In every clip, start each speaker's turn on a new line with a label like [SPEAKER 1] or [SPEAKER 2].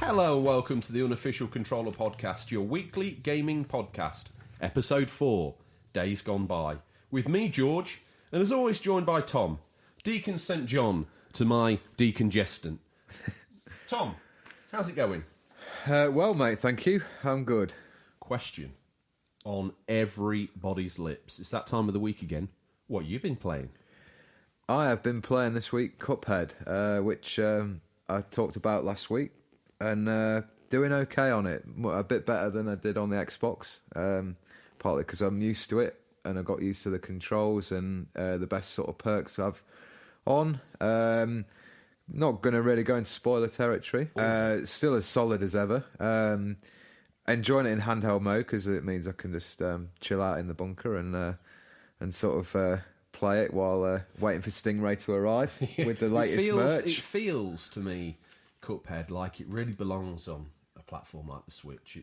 [SPEAKER 1] Hello and welcome to the Unofficial Controller Podcast, your weekly gaming podcast, Episode 4, Days Gone By. With me, George, and as always joined by Tom, Deacon St. John to my decongestant. Tom, how's it going?
[SPEAKER 2] Well, mate, thank you. I'm good.
[SPEAKER 1] Question on everybody's lips. It's that time of the week again. What have you been playing?
[SPEAKER 2] I have been playing this week Cuphead, which I talked about last week, and doing okay on it. A bit better than I did on the Xbox, partly because I'm used to it, and I got used to the controls and the best sort of perks I've on. Not going to really go into spoiler territory. Still as solid as ever. Enjoying it in handheld mode because it means I can just chill out in the bunker and sort of play it while waiting for Stingray to arrive with the latest merch.
[SPEAKER 1] It feels to me, Cuphead, like it really belongs on a platform like the Switch.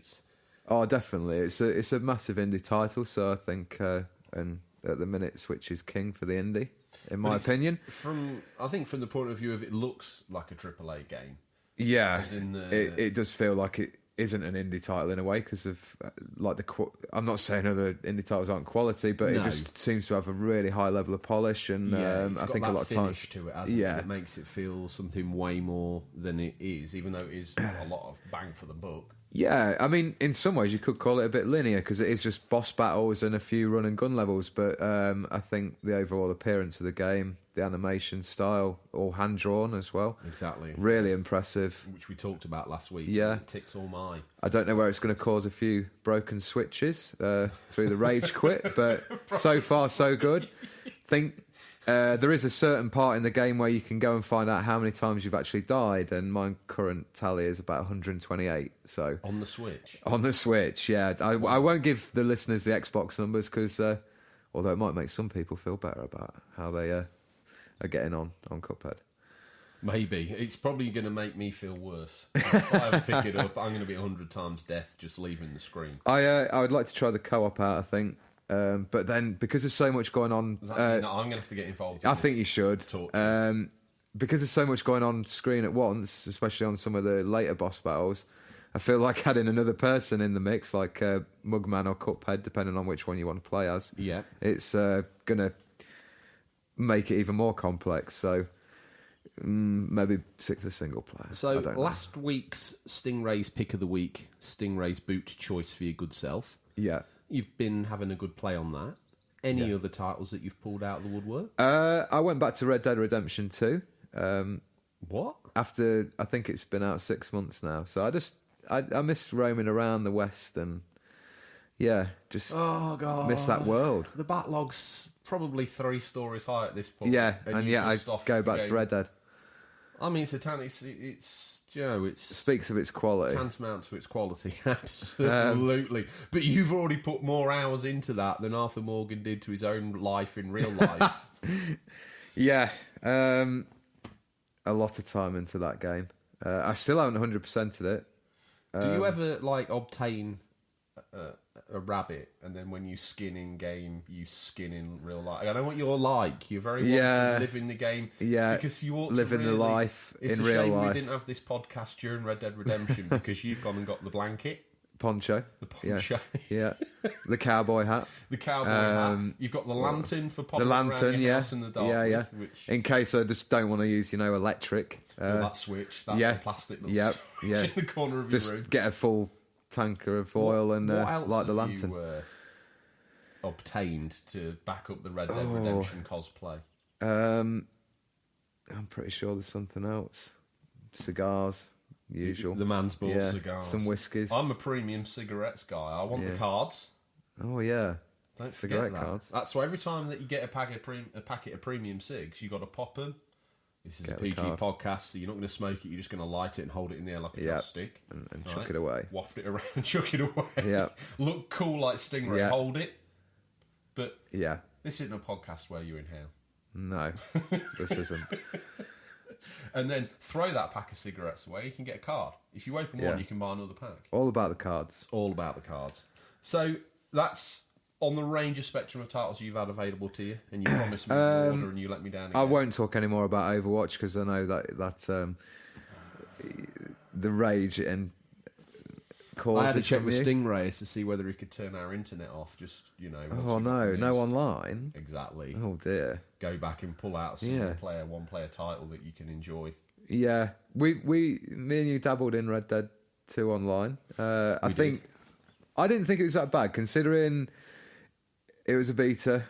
[SPEAKER 2] Definitely. It's a massive indie title, so I think, and at the minute, Switch is king for the indie, in my opinion.
[SPEAKER 1] I think from the point of view of it looks like a AAA game.
[SPEAKER 2] Yeah, it does feel like it isn't an indie title in a way because of like I'm not saying other indie titles aren't quality, but it just seems to have a really high level of polish, and I think a lot of times
[SPEAKER 1] to it, it makes it feel something way more than it is, even though it is a lot of bang for the buck.
[SPEAKER 2] Yeah, I mean, in some ways you could call it a bit linear because it is just boss battles and a few run and gun levels, but I think the overall appearance of the game, the animation style, all hand-drawn as well.
[SPEAKER 1] Exactly.
[SPEAKER 2] Really impressive.
[SPEAKER 1] Which we talked about last week.
[SPEAKER 2] Yeah.
[SPEAKER 1] It ticks all my...
[SPEAKER 2] I don't know where it's going to cause a few broken switches through the rage quit, but so far so good. Think there is a certain part in the game where you can go and find out how many times you've actually died, and my current tally is about 128. So
[SPEAKER 1] on the Switch?
[SPEAKER 2] On the Switch, yeah. I won't give the listeners the Xbox numbers because, although it might make some people feel better about how they are getting on Cuphead.
[SPEAKER 1] Maybe. It's probably going to make me feel worse. If I ever pick it up, I'm going to be 100 times death just leaving the screen.
[SPEAKER 2] I would like to try the co-op out, I think. But then, because there's so much going on...
[SPEAKER 1] Does that mean that I'm going to have to get involved?
[SPEAKER 2] I think you should. Because there's so much going on screen at once, especially on some of the later boss battles, I feel like adding another person in the mix, like Mugman or Cuphead, depending on which one you want to play as, it's going to make it even more complex. So maybe stick to single player.
[SPEAKER 1] So last week's Stingrays pick of the week, Stingrays boot choice for your good self.
[SPEAKER 2] Yeah.
[SPEAKER 1] You've been having a good play on that. Any other titles that you've pulled out of the woodwork?
[SPEAKER 2] I went back to Red Dead Redemption 2.
[SPEAKER 1] What?
[SPEAKER 2] After, I think it's been out 6 months now. So I miss roaming around the West and, just miss that world.
[SPEAKER 1] The backlog's probably 3 stories high at this point.
[SPEAKER 2] Yeah, and yet I go back to Red Dead.
[SPEAKER 1] I mean, it's it
[SPEAKER 2] speaks of its quality.
[SPEAKER 1] Tantamount to its quality, absolutely. But you've already put more hours into that than Arthur Morgan did to his own life in real life.
[SPEAKER 2] Yeah, a lot of time into that game. I still haven't 100%ed it.
[SPEAKER 1] Do you ever obtain a rabbit, and then when you skin in game, you skin in real life? I know what you're like. You're very living the game.
[SPEAKER 2] Yeah,
[SPEAKER 1] because you ought
[SPEAKER 2] living
[SPEAKER 1] to really,
[SPEAKER 2] the life in real life.
[SPEAKER 1] It's a shame we didn't have this podcast during Red Dead Redemption because you've gone and got the blanket.
[SPEAKER 2] Poncho.
[SPEAKER 1] The poncho.
[SPEAKER 2] Yeah. The cowboy hat.
[SPEAKER 1] The cowboy hat. You've got the lantern for popping around your house in the dark.
[SPEAKER 2] Yeah. Which... In case I just don't want to use, electric.
[SPEAKER 1] That switch, that plastic that's in the corner of
[SPEAKER 2] just
[SPEAKER 1] your room.
[SPEAKER 2] Get a full tanker of oil and light the lantern.
[SPEAKER 1] What else have you obtained to back up the Red Dead Redemption cosplay?
[SPEAKER 2] I'm pretty sure there's something else. Cigars. Usual.
[SPEAKER 1] The man's balls cigars.
[SPEAKER 2] Some whiskies.
[SPEAKER 1] I'm a premium cigarettes guy. I want the cards.
[SPEAKER 2] Oh, yeah.
[SPEAKER 1] Don't
[SPEAKER 2] cigarette
[SPEAKER 1] forget that.
[SPEAKER 2] Cards.
[SPEAKER 1] That's why every time that you get a packet of premium cigs, you got to pop them. This is a PG podcast, so you're not going to smoke it. You're just going to light it and hold it in the air like a gloss stick.
[SPEAKER 2] And chuck it away.
[SPEAKER 1] Waft it around and chuck it away.
[SPEAKER 2] Yeah.
[SPEAKER 1] Look cool like Stingray.
[SPEAKER 2] Yeah.
[SPEAKER 1] Hold it. But
[SPEAKER 2] this
[SPEAKER 1] isn't a podcast where you inhale.
[SPEAKER 2] No, this isn't.
[SPEAKER 1] And then throw that pack of cigarettes away, you can get a card. If you open one, you can buy another pack.
[SPEAKER 2] All about the cards.
[SPEAKER 1] All about the cards. So that's on the range of spectrum of titles you've had available to you, and you promised me an order and you let me down again.
[SPEAKER 2] I won't talk any more about Overwatch because I know that the rage and causes.
[SPEAKER 1] I had to check
[SPEAKER 2] from
[SPEAKER 1] with
[SPEAKER 2] you.
[SPEAKER 1] Stingrays to see whether he could turn our internet off. Just once
[SPEAKER 2] Oh
[SPEAKER 1] we got
[SPEAKER 2] no,
[SPEAKER 1] the
[SPEAKER 2] no
[SPEAKER 1] news.
[SPEAKER 2] online.
[SPEAKER 1] Exactly.
[SPEAKER 2] Oh dear.
[SPEAKER 1] Go back and pull out a single player, one player title that you can enjoy.
[SPEAKER 2] Yeah, me and you dabbled in Red Dead 2 online. I didn't think it was that bad considering it was a beta.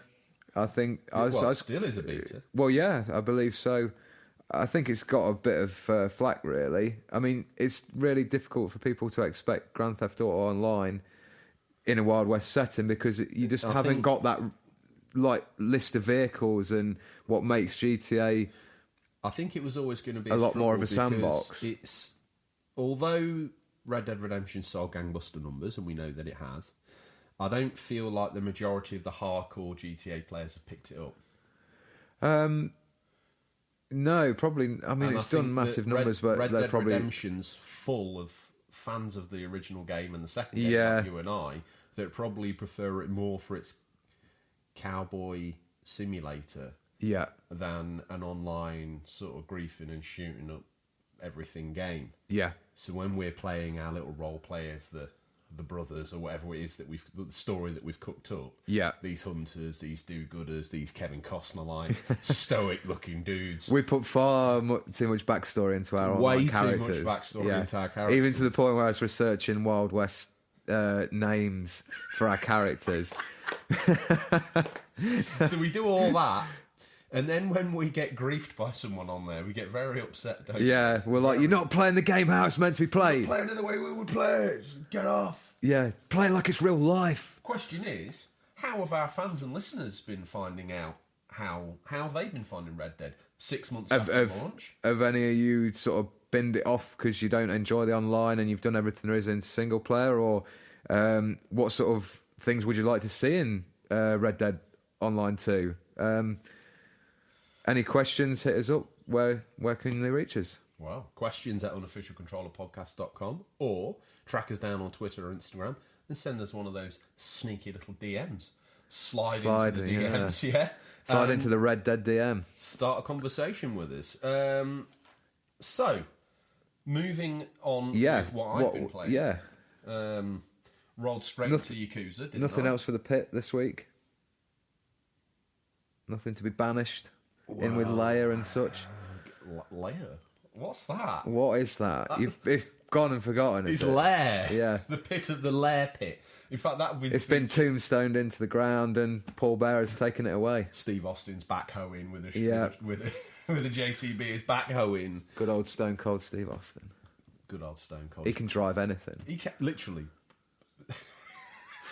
[SPEAKER 2] I think
[SPEAKER 1] It still is a beta.
[SPEAKER 2] Well, yeah, I believe so. I think it's got a bit of flack, really. I mean, it's really difficult for people to expect Grand Theft Auto Online in a Wild West setting because you just haven't got that list of vehicles and what makes GTA.
[SPEAKER 1] I think it was always going to be
[SPEAKER 2] a lot more of a
[SPEAKER 1] struggle
[SPEAKER 2] sandbox.
[SPEAKER 1] because although Red Dead Redemption saw gangbuster numbers, and we know that it has, I don't feel like the majority of the hardcore GTA players have picked it up.
[SPEAKER 2] No, probably. I mean,
[SPEAKER 1] And
[SPEAKER 2] it's
[SPEAKER 1] I think
[SPEAKER 2] done massive
[SPEAKER 1] that
[SPEAKER 2] numbers, but
[SPEAKER 1] Red
[SPEAKER 2] they're
[SPEAKER 1] Dead
[SPEAKER 2] probably
[SPEAKER 1] Redemption's full of fans of the original game and the second game,
[SPEAKER 2] Yeah.
[SPEAKER 1] like you and I, that probably prefer it more for its cowboy simulator
[SPEAKER 2] yeah,
[SPEAKER 1] than an online sort of griefing and shooting up everything game.
[SPEAKER 2] yeah,
[SPEAKER 1] So when we're playing our little role play of the brothers or whatever it is that the story that we've cooked up,
[SPEAKER 2] yeah.
[SPEAKER 1] these hunters, these do-gooders, these Kevin Costner-like stoic-looking dudes.
[SPEAKER 2] We put far too much backstory into our
[SPEAKER 1] Way
[SPEAKER 2] online
[SPEAKER 1] too
[SPEAKER 2] characters.
[SPEAKER 1] much backstory into our characters.
[SPEAKER 2] Even to the point where I was researching Wild West names for our characters.
[SPEAKER 1] So we do all that, and then when we get griefed by someone on there, we get very upset, don't we?
[SPEAKER 2] Yeah, we're like, you're not playing the game how it's meant to be played.
[SPEAKER 1] Playing it the way we would play it. Get off.
[SPEAKER 2] Yeah, play like it's real life.
[SPEAKER 1] Question is, how have our fans and listeners been finding out how they've been finding Red Dead 6 months after launch?
[SPEAKER 2] Have any of you sort of binned it off because you don't enjoy the online and you've done everything there is in single player, or what sort of things would you like to see in Red Dead Online 2? Any questions? Hit us up. Where can they reach us?
[SPEAKER 1] Well, questions at unofficialcontrollerpodcast.com, or track us down on Twitter or Instagram and send us one of those sneaky little DMs. Slide into the DMs, yeah.
[SPEAKER 2] Slide into the Red Dead DM.
[SPEAKER 1] Start a conversation with us. So, moving on with what I've been playing.
[SPEAKER 2] Yeah.
[SPEAKER 1] Rolled straight into Yakuza, didn't
[SPEAKER 2] Nothing
[SPEAKER 1] I?
[SPEAKER 2] else for the pit this week? Nothing to be banished in with Leia and such?
[SPEAKER 1] Leia? What's that?
[SPEAKER 2] What is that? It's gone and forgotten.
[SPEAKER 1] It's Lair.
[SPEAKER 2] Yeah.
[SPEAKER 1] The pit of the Lair pit. In fact, that would be...
[SPEAKER 2] It's been tombstoned into the ground and Paul Bear has taken it away.
[SPEAKER 1] Steve Austin's backhoeing with a JCB is backhoeing.
[SPEAKER 2] Good old Stone Cold Steve Austin.
[SPEAKER 1] Good old Stone Cold.
[SPEAKER 2] He can drive anything.
[SPEAKER 1] He can literally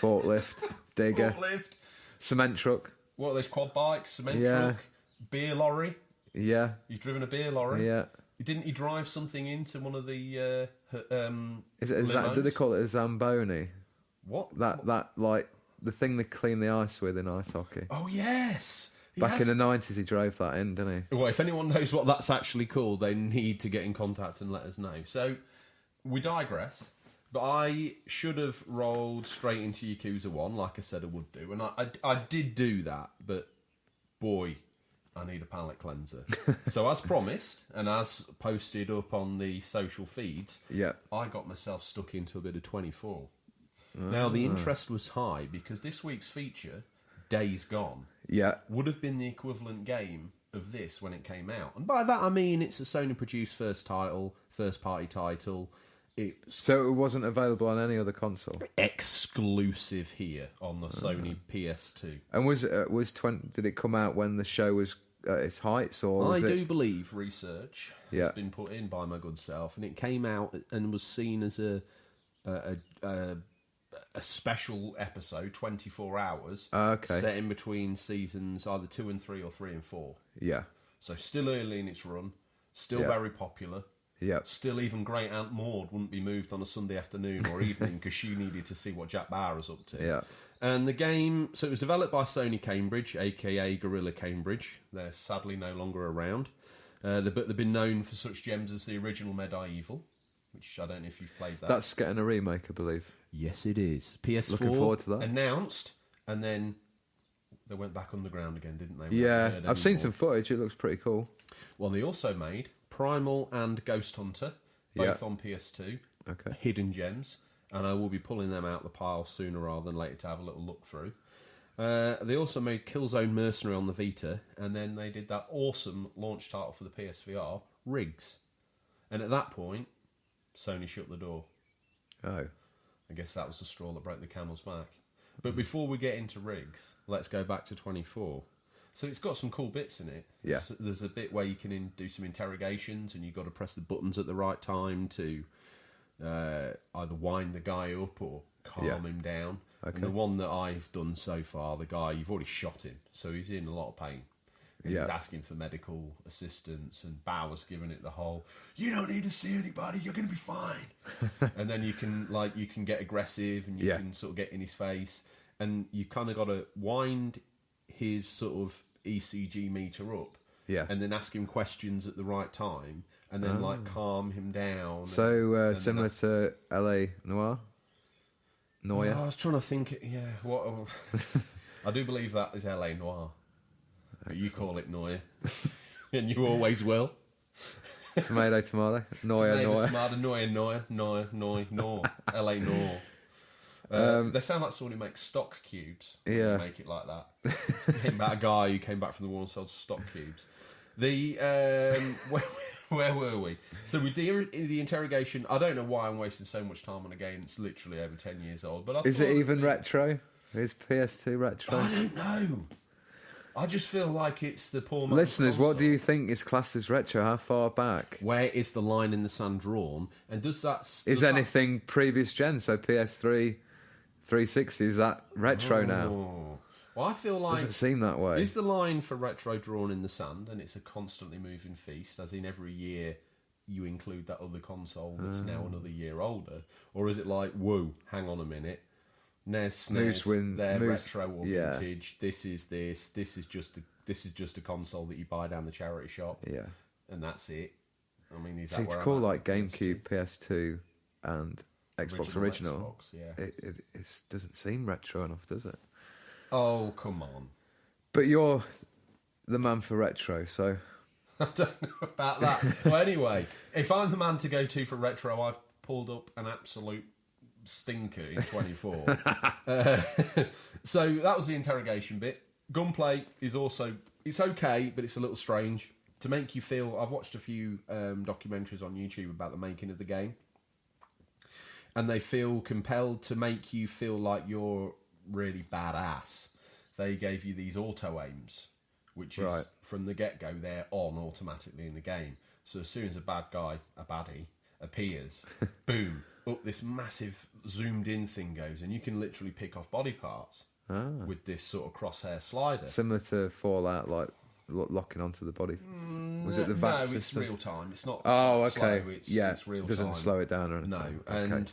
[SPEAKER 2] Forklift, digger,
[SPEAKER 1] forklift.
[SPEAKER 2] cement truck.
[SPEAKER 1] What are those quad bikes? Cement truck, beer lorry.
[SPEAKER 2] Yeah.
[SPEAKER 1] He's driven a beer lorry.
[SPEAKER 2] Yeah.
[SPEAKER 1] Didn't he drive something into one of the
[SPEAKER 2] Is it do they call it a Zamboni?
[SPEAKER 1] What?
[SPEAKER 2] That like the thing they clean the ice with in ice hockey.
[SPEAKER 1] Oh yes.
[SPEAKER 2] Back in the 90s, he drove that in, didn't he?
[SPEAKER 1] Well, if anyone knows what that's actually called, they need to get in contact and let us know. So, we digress, but I should have rolled straight into Yakuza 1, like I said I would do, and I did do that, but boy, I need a palate cleanser. So, as promised, and as posted up on the social feeds, I got myself stuck into a bit of 24. Now, the interest was high, because this week's feature, Days Gone, would have been the equivalent game of this when it came out. And by that I mean it's a Sony-produced first-party title.
[SPEAKER 2] So it wasn't available on any other console?
[SPEAKER 1] Exclusive here on the Sony PS2.
[SPEAKER 2] And did it come out when the show was at its heights? Or
[SPEAKER 1] I do believe research has
[SPEAKER 2] Yeah.
[SPEAKER 1] been put in by my good self, and it came out and was seen as a special episode, 24 hours, set in between seasons either 2 and 3 or 3 and 4.
[SPEAKER 2] Yeah.
[SPEAKER 1] So still early in its run, still very popular.
[SPEAKER 2] Yeah.
[SPEAKER 1] Still even Great Aunt Maud wouldn't be moved on a Sunday afternoon or evening because she needed to see what Jack Bauer was up to.
[SPEAKER 2] Yeah.
[SPEAKER 1] And the game, so it was developed by Sony Cambridge, aka Gorilla Cambridge. They're sadly no longer around. But they've been known for such gems as the original Medieval, which I don't know if you've played that.
[SPEAKER 2] That's getting a remake, I believe.
[SPEAKER 1] Yes, it is. PS4
[SPEAKER 2] Looking forward to that.
[SPEAKER 1] Announced, and then they went back underground again, didn't they?
[SPEAKER 2] Yeah, I've seen some footage. It looks pretty cool.
[SPEAKER 1] Well, they also made Primal and Ghost Hunter both on PS2.
[SPEAKER 2] Okay.
[SPEAKER 1] Hidden gems, and I will be pulling them out the pile sooner rather than later to have a little look through. They also made Killzone Mercenary on the Vita, and then they did that awesome launch title for the PSVR, Rigs. And at that point, Sony shut the door.
[SPEAKER 2] Oh.
[SPEAKER 1] I guess that was the straw that broke the camel's back. But before we get into Rigs, let's go back to 24. So it's got some cool bits in it.
[SPEAKER 2] Yeah.
[SPEAKER 1] There's a bit where you can do some interrogations, and you've got to press the buttons at the right time to either wind the guy up or calm him down.
[SPEAKER 2] Okay.
[SPEAKER 1] And the one that I've done so far, the guy, you've already shot him, so he's in a lot of pain. And he's asking for medical assistance, and Bauer's giving it the whole, you don't need to see anybody, you're going to be fine. And then you can get aggressive, and you can sort of get in his face, and you kind of got to wind his sort of ECG meter up, and then ask him questions at the right time, and then calm him down.
[SPEAKER 2] So similar to LA Noir? Noir?
[SPEAKER 1] I was trying to think, what... I do believe that is LA Noir. But you call it Noir. And you always will.
[SPEAKER 2] Tomato, tomato. Noir, Noir.
[SPEAKER 1] Tomato, Noir. LA Noir. They sound like someone who makes stock cubes.
[SPEAKER 2] Yeah.
[SPEAKER 1] Make it like that. Came back a guy who came back from the war and sold stock cubes. The where were we? So we did the interrogation. I don't know why I'm wasting so much time on a game that's literally over 10 years old. But
[SPEAKER 2] is it even retro? Is PS2 retro?
[SPEAKER 1] I don't know. I just feel like it's the poor man's
[SPEAKER 2] Listeners,
[SPEAKER 1] console.
[SPEAKER 2] what do you think is classed as retro? How far back?
[SPEAKER 1] Where is the line in the sand drawn? And does
[SPEAKER 2] anything previous gen? So PS3, 360, is that retro now?
[SPEAKER 1] Well, I feel like...
[SPEAKER 2] Doesn't seem that way.
[SPEAKER 1] Is the line for retro drawn in the sand, and it's a constantly moving feast, as in every year you include that other console that's now another year older? Or is it like, whoa, hang on a minute, NES, they're retro or vintage, this is just a console that you buy down the charity shop, and that's it. I mean, is that
[SPEAKER 2] it's
[SPEAKER 1] where
[SPEAKER 2] cool,
[SPEAKER 1] I'm
[SPEAKER 2] like GameCube, PS2, and Xbox Original.
[SPEAKER 1] Xbox,
[SPEAKER 2] It doesn't seem retro enough, does it?
[SPEAKER 1] Oh, come on.
[SPEAKER 2] But you're the man for retro, so...
[SPEAKER 1] I don't know about that. Well, anyway, if I'm the man to go to for retro, I've pulled up an absolute stinker in 24. So that was the interrogation bit. Gunplay is also... It's okay, but it's a little strange. To make you feel... I've watched a few documentaries on YouTube about the making of the game. And they feel compelled to make you feel like you're really badass. They gave you these auto aims, which is from the get-go, they're on automatically in the game. So as soon as a baddie, appears, boom, up this massive zoomed-in thing goes, and you can literally pick off body parts with this sort of crosshair slider.
[SPEAKER 2] Similar to Fallout, like locking onto the body. Was it the VATS system?
[SPEAKER 1] It's real time. It's not
[SPEAKER 2] okay.
[SPEAKER 1] slow, it's real time.
[SPEAKER 2] It doesn't slow it down or anything.
[SPEAKER 1] No,
[SPEAKER 2] okay.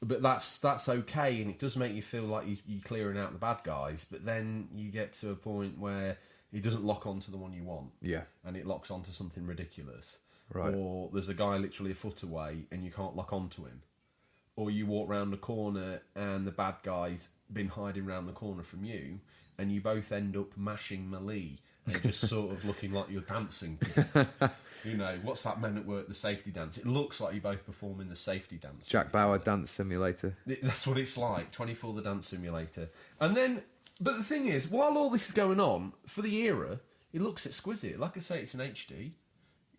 [SPEAKER 1] But that's okay, and it does make you feel like you're clearing out the bad guys, but then you get to a point where it doesn't lock onto the one you want.
[SPEAKER 2] Yeah.
[SPEAKER 1] And it locks onto something ridiculous.
[SPEAKER 2] Right.
[SPEAKER 1] Or there's a guy literally a foot away and you can't lock onto him. Or you walk round the corner and the bad guy's been hiding round the corner from you, and you both end up mashing melee and just sort of looking like you're dancing together. You know, what's that Men at Work, the safety dance? It looks like you're both performing the safety dance.
[SPEAKER 2] Jack Bauer Dance Simulator.
[SPEAKER 1] That's what it's like, 24 the Dance Simulator. And then, but the thing is, while all this is going on, for the era, it looks exquisite. Like I say, it's an HD,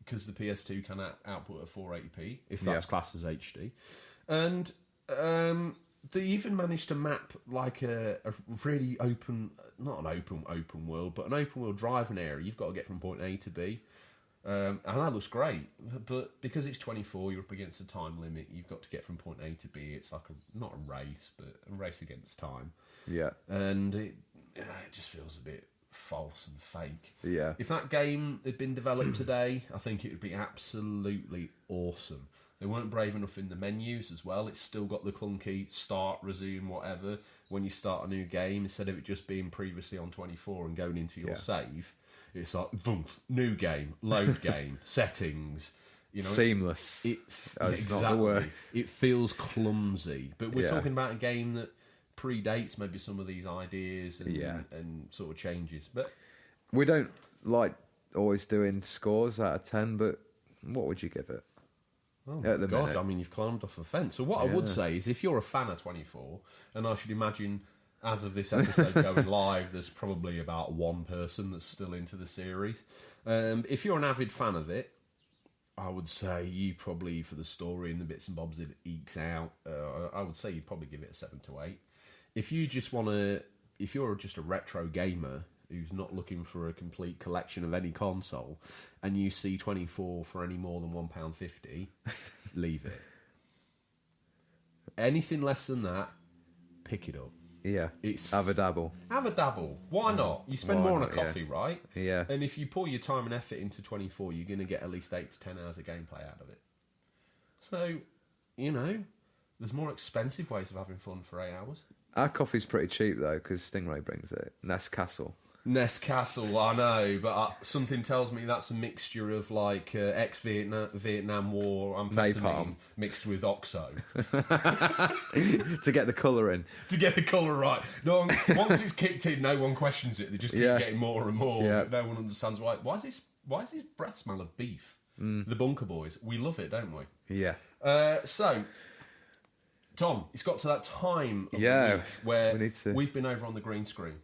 [SPEAKER 1] because the PS2 can output a 480p, if that's classed as HD. And they even managed to map like a really open, not an open world, but an open world driving area. You've got to get from point A to B. And that looks great, but because it's 24, you're up against a time limit. You've got to get from point A to B. It's like not a race, but a race against time.
[SPEAKER 2] Yeah,
[SPEAKER 1] and it just feels a bit false and fake.
[SPEAKER 2] Yeah.
[SPEAKER 1] If that game had been developed today, I think it would be absolutely awesome. They weren't brave enough in the menus as well. It's still got the clunky start, resume, whatever when you start a new game, instead of it just being previously on 24 and going into your save. It's like, boom, new game, load game, settings. You know,
[SPEAKER 2] seamless.
[SPEAKER 1] Exactly.
[SPEAKER 2] Not the word.
[SPEAKER 1] It feels clumsy. But we're talking about a game that predates maybe some of these ideas and sort of changes. But
[SPEAKER 2] we don't like always doing scores out of 10, but what would you give it?
[SPEAKER 1] Oh my
[SPEAKER 2] at the
[SPEAKER 1] God,
[SPEAKER 2] minute.
[SPEAKER 1] I mean, you've climbed off the fence. So what I would say is, if you're a fan of 24, and I should imagine, as of this episode going live, there's probably about one person that's still into the series. If you're an avid fan of it, I would say you probably, for the story and the bits and bobs it ekes out, I would say you'd probably give it a 7 to 8. If you just want to, if you're just a retro gamer who's not looking for a complete collection of any console, and you see 24 for any more than £1.50, leave it. Anything less than that, pick it up.
[SPEAKER 2] Yeah,
[SPEAKER 1] It's
[SPEAKER 2] have a dabble.
[SPEAKER 1] Have a dabble. Why not? You spend
[SPEAKER 2] Why
[SPEAKER 1] more on a
[SPEAKER 2] not, yeah.
[SPEAKER 1] coffee, right?
[SPEAKER 2] Yeah.
[SPEAKER 1] And if you pour your time and effort into 24, you're going to get at least 8 to 10 hours of gameplay out of it. So, there's more expensive ways of having fun for 8 hours.
[SPEAKER 2] Our coffee's pretty cheap though, because Stingray brings it. Nest Castle.
[SPEAKER 1] Nest Castle, I know, but something tells me that's a mixture of like Vietnam War amphetamine
[SPEAKER 2] Napalm.
[SPEAKER 1] mixed with Oxo
[SPEAKER 2] To get the colour in.
[SPEAKER 1] to get the colour right. No, once it's kicked in, no one questions it. They just keep getting more and more.
[SPEAKER 2] Yeah.
[SPEAKER 1] No one understands why. Why does this breath smell of beef? The Bunker Boys, we love it, don't we?
[SPEAKER 2] Yeah.
[SPEAKER 1] So, Tom, it's got to that time of the
[SPEAKER 2] Yeah,
[SPEAKER 1] week where
[SPEAKER 2] we need to-
[SPEAKER 1] we've been over on the green screen.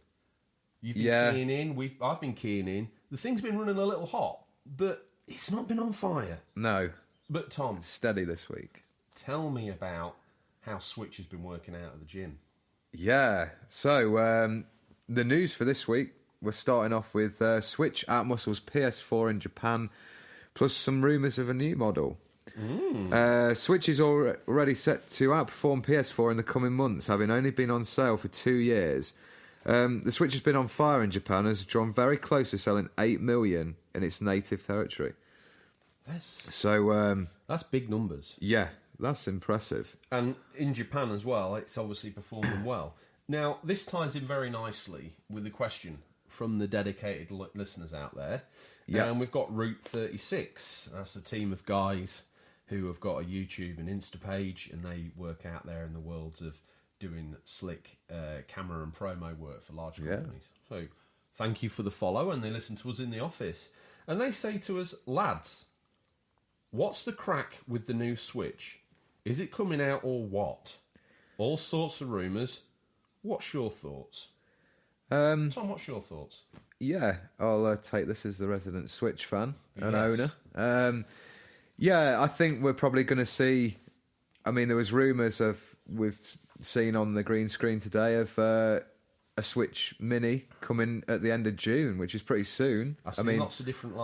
[SPEAKER 1] You've been
[SPEAKER 2] Yeah.
[SPEAKER 1] keying in. I've been keying in. The thing's been running a little hot, but it's not been on fire.
[SPEAKER 2] No,
[SPEAKER 1] But Tom,
[SPEAKER 2] steady this week.
[SPEAKER 1] tell me about how Switch has been working out at the gym.
[SPEAKER 2] Yeah. So, the news for this week, we're starting off with Switch outmuscles PS4 in Japan, plus some rumours of a new model. Switch is already set to outperform PS4 in the coming months, having only been on sale for 2 years. The Switch has been on fire in Japan, has drawn very close to selling 8 million in its native territory.
[SPEAKER 1] That's big numbers.
[SPEAKER 2] Yeah, that's impressive.
[SPEAKER 1] And in Japan as well, it's obviously performing well. Now, this ties in very nicely with the question from the dedicated listeners out there.
[SPEAKER 2] Yeah.
[SPEAKER 1] And we've got Route 36. That's a team of guys who have got a YouTube and Insta page, and they work out there in the worlds of doing slick camera and promo work for large companies. So thank you for the follow, and they listen to us in the office. And they say to us, lads, what's the crack with the new Switch? Is it coming out or what? All sorts of rumours. What's your thoughts? Tom, what's your thoughts?
[SPEAKER 2] Yeah, I'll take this as the resident Switch fan and
[SPEAKER 1] Yes.
[SPEAKER 2] owner. Yeah, I think we're probably going to see... I mean, there was rumours we've seen on the green screen today of a Switch Mini coming at the end of June, which is pretty soon.
[SPEAKER 1] I've seen lots of different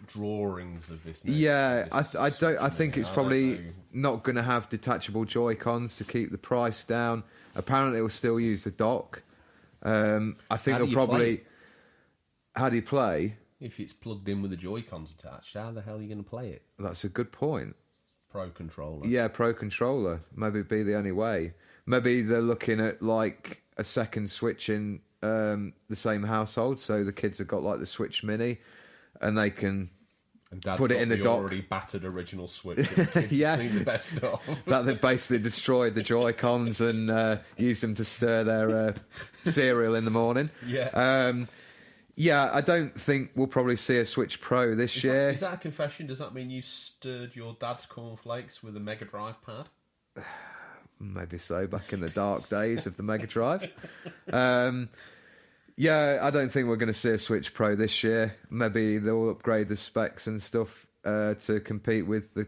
[SPEAKER 1] drawings of this.
[SPEAKER 2] Yeah,
[SPEAKER 1] this
[SPEAKER 2] I
[SPEAKER 1] Switch
[SPEAKER 2] think
[SPEAKER 1] Mini.
[SPEAKER 2] it's
[SPEAKER 1] I don't
[SPEAKER 2] probably
[SPEAKER 1] know.
[SPEAKER 2] not going to have detachable Joy-Cons to keep the price down. Apparently, it will still use the dock. I think
[SPEAKER 1] How do
[SPEAKER 2] they'll
[SPEAKER 1] you
[SPEAKER 2] probably...
[SPEAKER 1] play it?
[SPEAKER 2] How do you play?
[SPEAKER 1] If it's plugged in with the Joy-Cons attached, how the hell are you going to play it?
[SPEAKER 2] That's a good point.
[SPEAKER 1] Pro controller.
[SPEAKER 2] Yeah, Pro Controller. Maybe be the only way. Maybe they're looking at like a second Switch in the same household, so the kids have got like the Switch Mini, and they can
[SPEAKER 1] And Dad's
[SPEAKER 2] put it
[SPEAKER 1] got
[SPEAKER 2] in the dock.
[SPEAKER 1] already battered original Switch. That the kids
[SPEAKER 2] Yeah.
[SPEAKER 1] have seen the best of.
[SPEAKER 2] that they basically destroyed the Joy-Cons and used them to stir their cereal in the morning.
[SPEAKER 1] Yeah.
[SPEAKER 2] Yeah, I don't think we'll probably see a Switch Pro this year.
[SPEAKER 1] Is that a confession? Does that mean you stirred your dad's cornflakes with a Mega Drive pad?
[SPEAKER 2] Maybe so, back in the dark days of the Mega Drive. Yeah, I don't think we're going to see a Switch Pro this year. Maybe they'll upgrade the specs and stuff to compete with the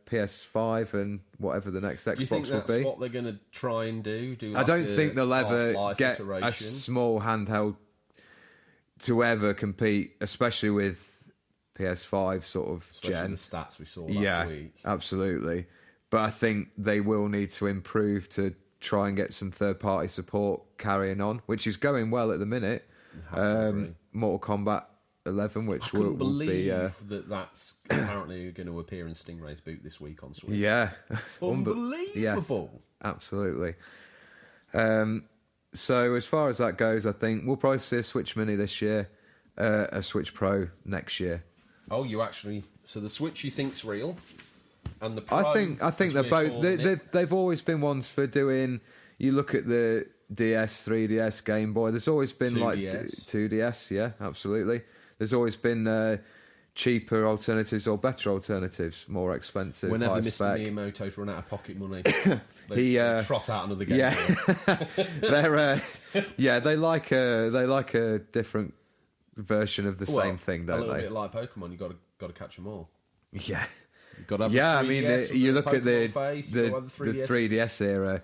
[SPEAKER 2] PS5 and whatever the next
[SPEAKER 1] Do you think
[SPEAKER 2] Xbox will
[SPEAKER 1] that's
[SPEAKER 2] be.
[SPEAKER 1] what they're going to try and do?
[SPEAKER 2] I don't think they'll ever
[SPEAKER 1] Half-Life
[SPEAKER 2] get
[SPEAKER 1] iteration?
[SPEAKER 2] a small handheld to ever compete, especially with PS5 sort of
[SPEAKER 1] Especially
[SPEAKER 2] gen.
[SPEAKER 1] the stats we saw
[SPEAKER 2] Yeah,
[SPEAKER 1] last week.
[SPEAKER 2] absolutely. But I think they will need to improve to try and get some third-party support carrying on, which is going well at the minute.
[SPEAKER 1] have to agree.
[SPEAKER 2] Mortal Kombat 11,
[SPEAKER 1] I
[SPEAKER 2] which
[SPEAKER 1] couldn't
[SPEAKER 2] will be...
[SPEAKER 1] believe that's apparently going to appear in Stingrays boot this week on Switch.
[SPEAKER 2] yeah.
[SPEAKER 1] Unbelievable.
[SPEAKER 2] Yes, absolutely. So as far as that goes, I think we'll probably see a Switch Mini this year, a Switch Pro next year.
[SPEAKER 1] Oh, you actually... So the Switch you think's real, and the Pro...
[SPEAKER 2] I think
[SPEAKER 1] as
[SPEAKER 2] they're
[SPEAKER 1] we're
[SPEAKER 2] both.
[SPEAKER 1] calling it,
[SPEAKER 2] They've always been ones for doing. You look at the DS, 3DS, Game Boy. There's always been
[SPEAKER 1] 2DS.
[SPEAKER 2] 2DS. Yeah, absolutely. There's always been cheaper alternatives or better alternatives, more expensive,
[SPEAKER 1] Whenever
[SPEAKER 2] high
[SPEAKER 1] Mr.
[SPEAKER 2] spec.
[SPEAKER 1] Miyamoto's run out of pocket money,
[SPEAKER 2] He,
[SPEAKER 1] they trot out another game.
[SPEAKER 2] Yeah, they like a different version of the same thing, don't
[SPEAKER 1] a little
[SPEAKER 2] they?
[SPEAKER 1] bit like Pokemon, you got to catch them all.
[SPEAKER 2] Yeah,
[SPEAKER 1] You've got to have
[SPEAKER 2] yeah.
[SPEAKER 1] a
[SPEAKER 2] I mean,
[SPEAKER 1] 3DS
[SPEAKER 2] you
[SPEAKER 1] with
[SPEAKER 2] look at the
[SPEAKER 1] Pokemon face, you've got to have
[SPEAKER 2] the 3DS era.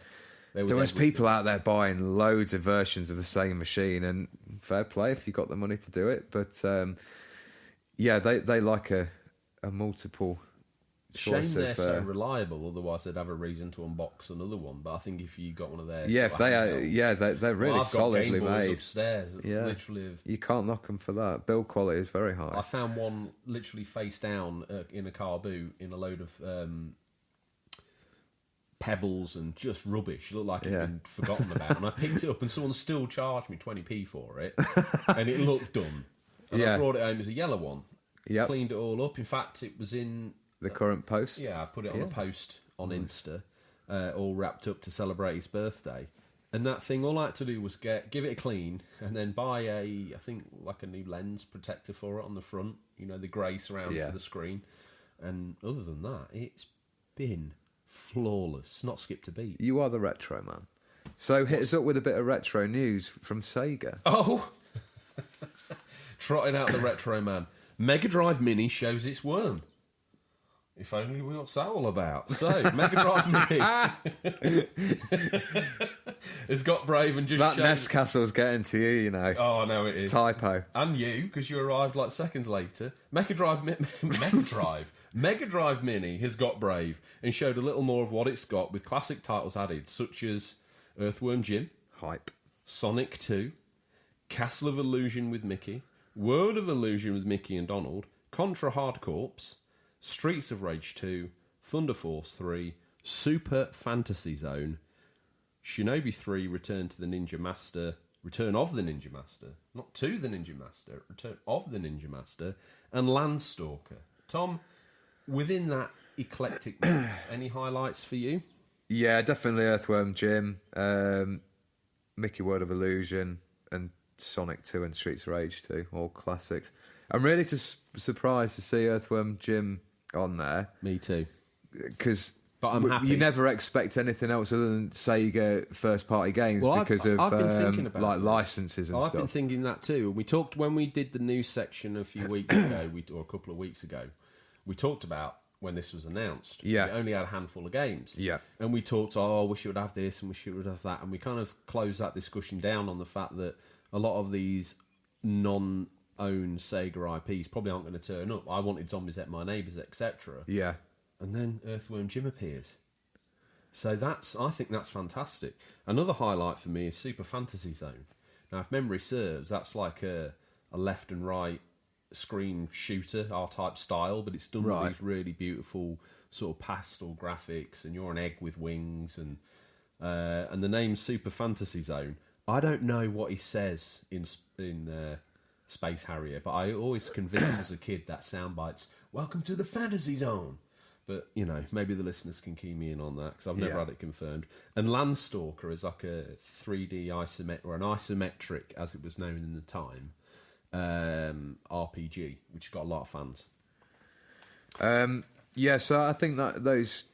[SPEAKER 2] There was
[SPEAKER 1] everything.
[SPEAKER 2] people out there buying loads of versions of the same machine, and fair play if you got the money to do it. But they like a multiple
[SPEAKER 1] Shame
[SPEAKER 2] choice
[SPEAKER 1] they're
[SPEAKER 2] of.
[SPEAKER 1] so reliable, otherwise they'd have a reason to unbox another one. But I think if you got one of theirs,
[SPEAKER 2] Yeah, if they are, they're really
[SPEAKER 1] I've got
[SPEAKER 2] solidly
[SPEAKER 1] Game Boys
[SPEAKER 2] made.
[SPEAKER 1] upstairs. That
[SPEAKER 2] Yeah,
[SPEAKER 1] literally have,
[SPEAKER 2] you can't knock them for that. Build quality is very high.
[SPEAKER 1] I found one literally face down in a car boot in a load of pebbles and just rubbish. It looked like it had been forgotten about. And I picked it up and someone still charged me 20p for it. And it looked done. And I brought it home as a yellow one.
[SPEAKER 2] Yep.
[SPEAKER 1] Cleaned it all up. In fact, it was in...
[SPEAKER 2] The current post?
[SPEAKER 1] Yeah, I put it on a post on Insta, all wrapped up to celebrate his birthday. And that thing, all I had to do was give it a clean and then buy a new lens protector for it on the front. You know, the grey surround for the screen. And other than that, it's been flawless. Not skipped a beat.
[SPEAKER 2] You are the retro man. So hit us up with a bit of retro news from Sega.
[SPEAKER 1] Oh! Trotting out the retro man. Mega Drive Mini shows its worm. If only we what's that all about. So, Mega Drive Mini has got brave and just
[SPEAKER 2] That
[SPEAKER 1] shown...
[SPEAKER 2] Nest Castle's getting to you, you know.
[SPEAKER 1] Oh, I know it is.
[SPEAKER 2] Typo.
[SPEAKER 1] And you, because you arrived like seconds later. Mega Drive Mini has got brave and showed a little more of what it's got with classic titles added, such as Earthworm Jim,
[SPEAKER 2] Hype.
[SPEAKER 1] Sonic 2, Castle of Illusion with Mickey, World of Illusion with Mickey and Donald, Contra Hard Corps, Streets of Rage 2, Thunder Force 3, Super Fantasy Zone, Shinobi 3, Return of the Ninja Master, not to the Ninja Master, Return of the Ninja Master, and Landstalker. Tom, within that eclectic mix, any highlights for you?
[SPEAKER 2] Yeah, definitely Earthworm Jim, Mickey World of Illusion, and Sonic 2 and Streets of Rage 2, all classics. I'm really just surprised to see Earthworm Jim on there.
[SPEAKER 1] Me too.
[SPEAKER 2] But
[SPEAKER 1] I'm happy.
[SPEAKER 2] You never expect anything else other than Sega first-party games because
[SPEAKER 1] I've been thinking about
[SPEAKER 2] like
[SPEAKER 1] this.
[SPEAKER 2] licenses and
[SPEAKER 1] I've
[SPEAKER 2] stuff.
[SPEAKER 1] been thinking that too. We talked when we did the news section a few weeks ago, or a couple of weeks ago. We talked about when this was announced.
[SPEAKER 2] Yeah.
[SPEAKER 1] It only had a handful of games.
[SPEAKER 2] Yeah.
[SPEAKER 1] And we talked, I wish it would have this and wish it would have that. And we kind of closed that discussion down on the fact that a lot of these non-owned Sega IPs probably aren't going to turn up. I wanted Zombies Ate My Neighbours, etc.
[SPEAKER 2] Yeah.
[SPEAKER 1] And then Earthworm Jim appears. So I think that's fantastic. Another highlight for me is Super Fantasy Zone. Now, if memory serves, that's like a left and right screen shooter, R-type style, but it's done with these really beautiful sort of pastel graphics, and you're an egg with wings, and the name's Super Fantasy Zone. I don't know what he says in Space Harrier, but I always convinced as a kid that soundbite's "Welcome to the Fantasy Zone." But, you know, maybe the listeners can key me in on that, because I've never had it confirmed. And Landstalker is like a 3D isometric, or an isometric, as it was known in the time, RPG, which got a lot of fans.
[SPEAKER 2] Yeah, so I think that those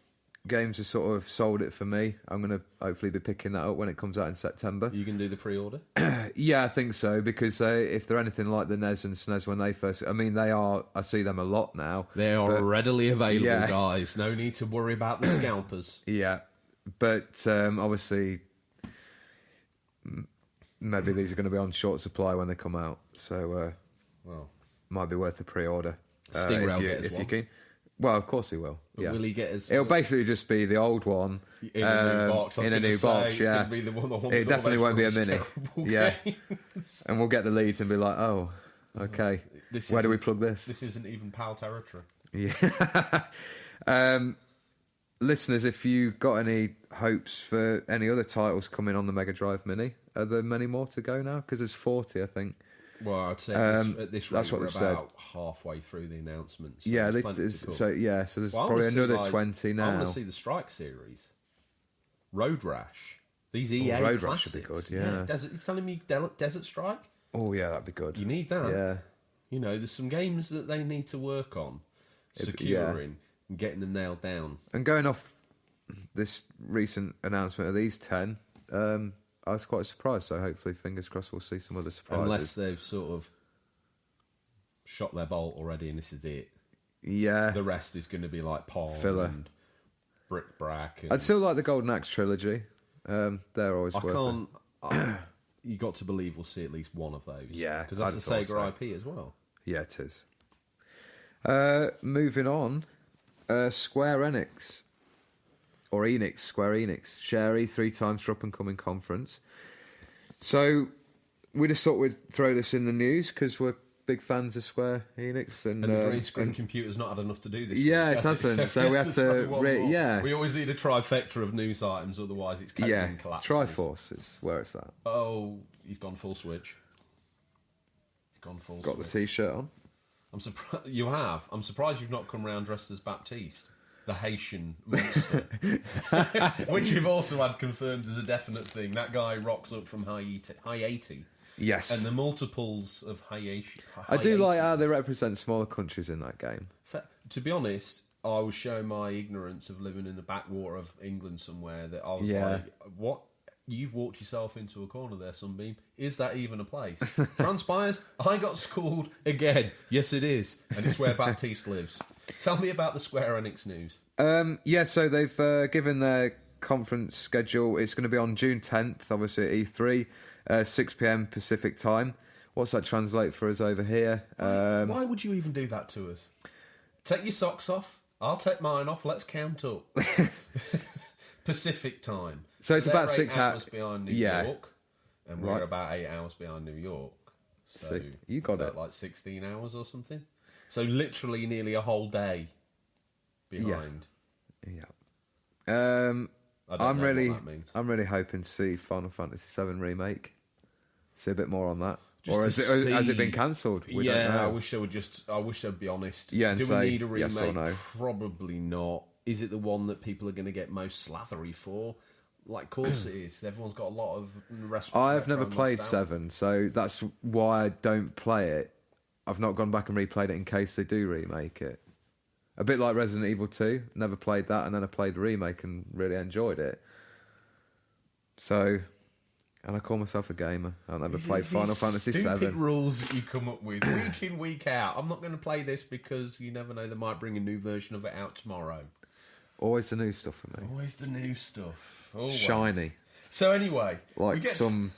[SPEAKER 2] games have sort of sold it for me. I'm going to hopefully be picking that up when it comes out in September.
[SPEAKER 1] You can do the pre-order?
[SPEAKER 2] Yeah, I think so, because if they're anything like the NES and SNES when they first... I mean, I see them a lot now.
[SPEAKER 1] They are readily available, guys. No need to worry about the scalpers.
[SPEAKER 2] Yeah, but obviously maybe these are going to be on short supply when they come out, so might be worth a pre-order.
[SPEAKER 1] Stingray
[SPEAKER 2] if you can. Well, of course he will.
[SPEAKER 1] But will he get his...
[SPEAKER 2] It'll basically just be the old one
[SPEAKER 1] in a new box.
[SPEAKER 2] In a new box, yeah.
[SPEAKER 1] Be the one
[SPEAKER 2] it definitely won't be a mini. Yeah.
[SPEAKER 1] Games.
[SPEAKER 2] And we'll get the leads and be like, oh, okay. Where do we plug this?
[SPEAKER 1] This isn't even PAL territory.
[SPEAKER 2] Yeah. Listeners, if you got any hopes for any other titles coming on the Mega Drive Mini, are there many more to go now? Because there's 40, I think.
[SPEAKER 1] Well, I'd say at this rate,
[SPEAKER 2] that's what
[SPEAKER 1] we're
[SPEAKER 2] they've said.
[SPEAKER 1] about halfway through the announcements. So
[SPEAKER 2] Yeah,
[SPEAKER 1] so
[SPEAKER 2] there's probably another 20 now.
[SPEAKER 1] I want to see the Strike series, Road Rash. These EA
[SPEAKER 2] Road
[SPEAKER 1] classics.
[SPEAKER 2] Rash should be good. Yeah.
[SPEAKER 1] Desert, you're telling me Desert Strike?
[SPEAKER 2] Oh yeah, that'd be good.
[SPEAKER 1] You need that.
[SPEAKER 2] Yeah.
[SPEAKER 1] You know, there's some games that they need to work on securing and getting them nailed down.
[SPEAKER 2] And going off this recent announcement of these 10, I was quite surprised. So hopefully, fingers crossed, we'll see some other surprises.
[SPEAKER 1] Unless they've sort of shot their bolt already and this is it.
[SPEAKER 2] Yeah.
[SPEAKER 1] The rest is going to be like Pong
[SPEAKER 2] filler
[SPEAKER 1] and Brick-Brack. And
[SPEAKER 2] I'd still like the Golden Axe trilogy. They're always worth it.
[SPEAKER 1] You got to believe we'll see at least one of those.
[SPEAKER 2] Yeah,
[SPEAKER 1] because that's the
[SPEAKER 2] I'd
[SPEAKER 1] Sega
[SPEAKER 2] thought
[SPEAKER 1] IP as well.
[SPEAKER 2] Yeah, it is. Moving on, Square Enix. Or Enix, Square Enix. Share E3 times for up-and-coming conference. So, we just thought we'd throw this in the news, because we're big fans of Square Enix. And
[SPEAKER 1] the green screen computer's not had enough to do this.
[SPEAKER 2] Yeah, it hasn't. So we have to...
[SPEAKER 1] We always need a trifecta of news items, otherwise it's coding collapses.
[SPEAKER 2] Triforce is where it's at.
[SPEAKER 1] Oh, he's gone full switch.
[SPEAKER 2] Got the T-shirt on.
[SPEAKER 1] I'm surprised you have. I'm surprised you've not come round dressed as Baptiste, the Haitian monster, which you've also had confirmed as a definite thing. That guy rocks up from Haiti.
[SPEAKER 2] Yes,
[SPEAKER 1] and the multiples of Haiti.
[SPEAKER 2] I do like how they represent smaller countries in that game.
[SPEAKER 1] To be honest, I was showing my ignorance of living in the backwater of England somewhere. That I was like, "What? You've walked yourself into a corner there, Sunbeam. Is that even a place?" Transpires, I got schooled again. Yes, it is. And it's where Baptiste lives. Tell me about the Square Enix news.
[SPEAKER 2] So they've given their conference schedule. It's going to be on June 10th, obviously at E3, 6 p.m. Pacific time. What's that translate for us over here?
[SPEAKER 1] Why would you even do that to us? Take your socks off. I'll take mine off. Let's count up. Pacific time.
[SPEAKER 2] So it's about 6
[SPEAKER 1] hours behind New York, and we're about 8 hours behind New York. So
[SPEAKER 2] you got it.
[SPEAKER 1] Like 16 hours or something. So literally nearly a whole day behind.
[SPEAKER 2] Yeah. I'm really hoping to see Final Fantasy VII Remake. See a bit more on that. Has it been cancelled? We don't know.
[SPEAKER 1] I wish they'd be honest.
[SPEAKER 2] Yeah, and
[SPEAKER 1] do
[SPEAKER 2] say
[SPEAKER 1] we need a remake?
[SPEAKER 2] yes or no?
[SPEAKER 1] Probably not. Is it the one that people are going to get most slathery for? Like, of course it is. Everyone's got a lot of
[SPEAKER 2] I've never played 7, so that's why I don't play it. I've not gone back and replayed it in case they do remake it. A bit like Resident Evil 2. Never played that, and then I played the remake and really enjoyed it. So, and I call myself a gamer. I never played Final Fantasy 7.
[SPEAKER 1] Stupid rules that you come up with week in, week out. I'm not going to play this because you never know, they might bring a new version of it out tomorrow.
[SPEAKER 2] Always the new stuff for me.
[SPEAKER 1] Always the new stuff. Always.
[SPEAKER 2] Shiny.
[SPEAKER 1] So anyway,
[SPEAKER 2] like
[SPEAKER 1] we get
[SPEAKER 2] some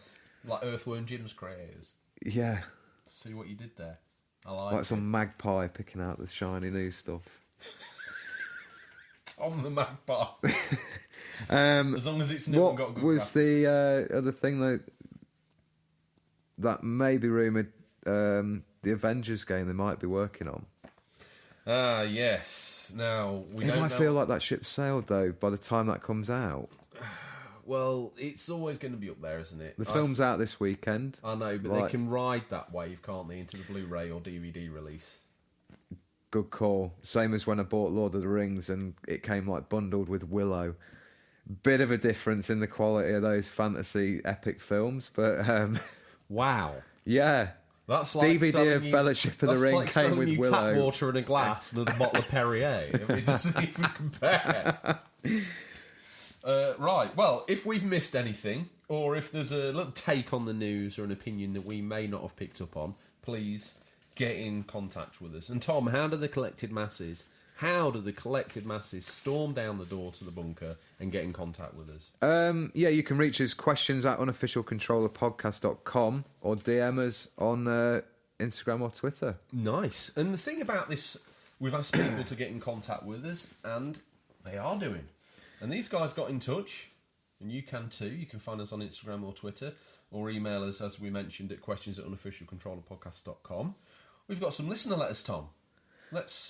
[SPEAKER 1] Earthworm Jim's creators.
[SPEAKER 2] Yeah.
[SPEAKER 1] See what you did there. I
[SPEAKER 2] like some magpie picking out the shiny new stuff.
[SPEAKER 1] Tom the magpie. As long as it's never got good.
[SPEAKER 2] What was the other thing that may be rumoured? The Avengers game they might be working on.
[SPEAKER 1] Yes. Now we
[SPEAKER 2] don't know. It might
[SPEAKER 1] know.
[SPEAKER 2] feel like that ship sailed though by the time that comes out.
[SPEAKER 1] Well, it's always going to be up there, isn't it?
[SPEAKER 2] The film's out this weekend.
[SPEAKER 1] I know, but they can ride that wave, can't they, into the Blu-ray or DVD release?
[SPEAKER 2] Good call. Same as when I bought Lord of the Rings and it came like bundled with Willow. Bit of a difference in the quality of those fantasy epic films, but
[SPEAKER 1] wow,
[SPEAKER 2] yeah.
[SPEAKER 1] That's like
[SPEAKER 2] DVD of Fellowship of the Ring came with Willow.
[SPEAKER 1] Tap water in a glass and a bottle of Perrier. I mean, it doesn't even compare. Right, well, if we've missed anything, or if there's a little take on the news or an opinion that we may not have picked up on, please get in contact with us. And Tom, how do the collected masses storm down the door to the bunker and get in contact with us?
[SPEAKER 2] You can reach us questions at unofficialcontrollerpodcast.com or DM us on Instagram or Twitter.
[SPEAKER 1] Nice. And the thing about this, we've asked people to get in contact with us, and they are doing. And these guys got in touch, and you can too. You can find us on Instagram or Twitter, or email us, as we mentioned, at questions@unofficialcontrollerpodcast.com. We've got some listener letters, Tom.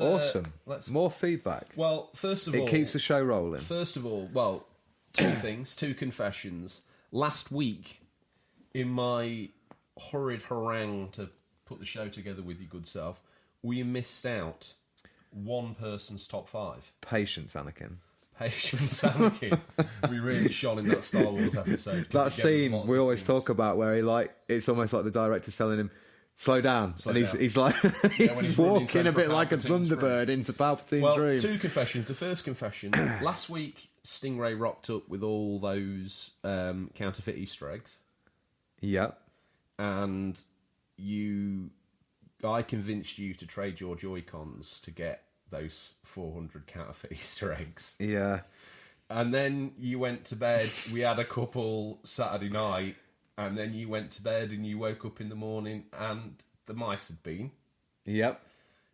[SPEAKER 2] Awesome. More feedback.
[SPEAKER 1] Well, first of all...
[SPEAKER 2] It keeps the show rolling.
[SPEAKER 1] First of all, two confessions. Last week, in my hurried harangue to put the show together with your good self, we missed out one person's top 5.
[SPEAKER 2] Patience, Anakin.
[SPEAKER 1] We really shone in that Star Wars episode.
[SPEAKER 2] That scene we always talk about where he it's almost like the director's telling him, Slow down.
[SPEAKER 1] Slow
[SPEAKER 2] and
[SPEAKER 1] down.
[SPEAKER 2] he's like,
[SPEAKER 1] when
[SPEAKER 2] he's
[SPEAKER 1] he's running
[SPEAKER 2] walking a bit like a
[SPEAKER 1] Palpatine's
[SPEAKER 2] Thunderbird into Palpatine's room.
[SPEAKER 1] Two confessions. The first confession: last week, Stingray rocked up with all those counterfeit Easter eggs,
[SPEAKER 2] Yep.
[SPEAKER 1] and I convinced you to trade your Joy-Cons to get those 400 counterfeit Easter eggs.
[SPEAKER 2] Yeah.
[SPEAKER 1] And then you went to bed. We had a couple Saturday night, and then you went to bed and you woke up in the morning and the mice had been.
[SPEAKER 2] Yep.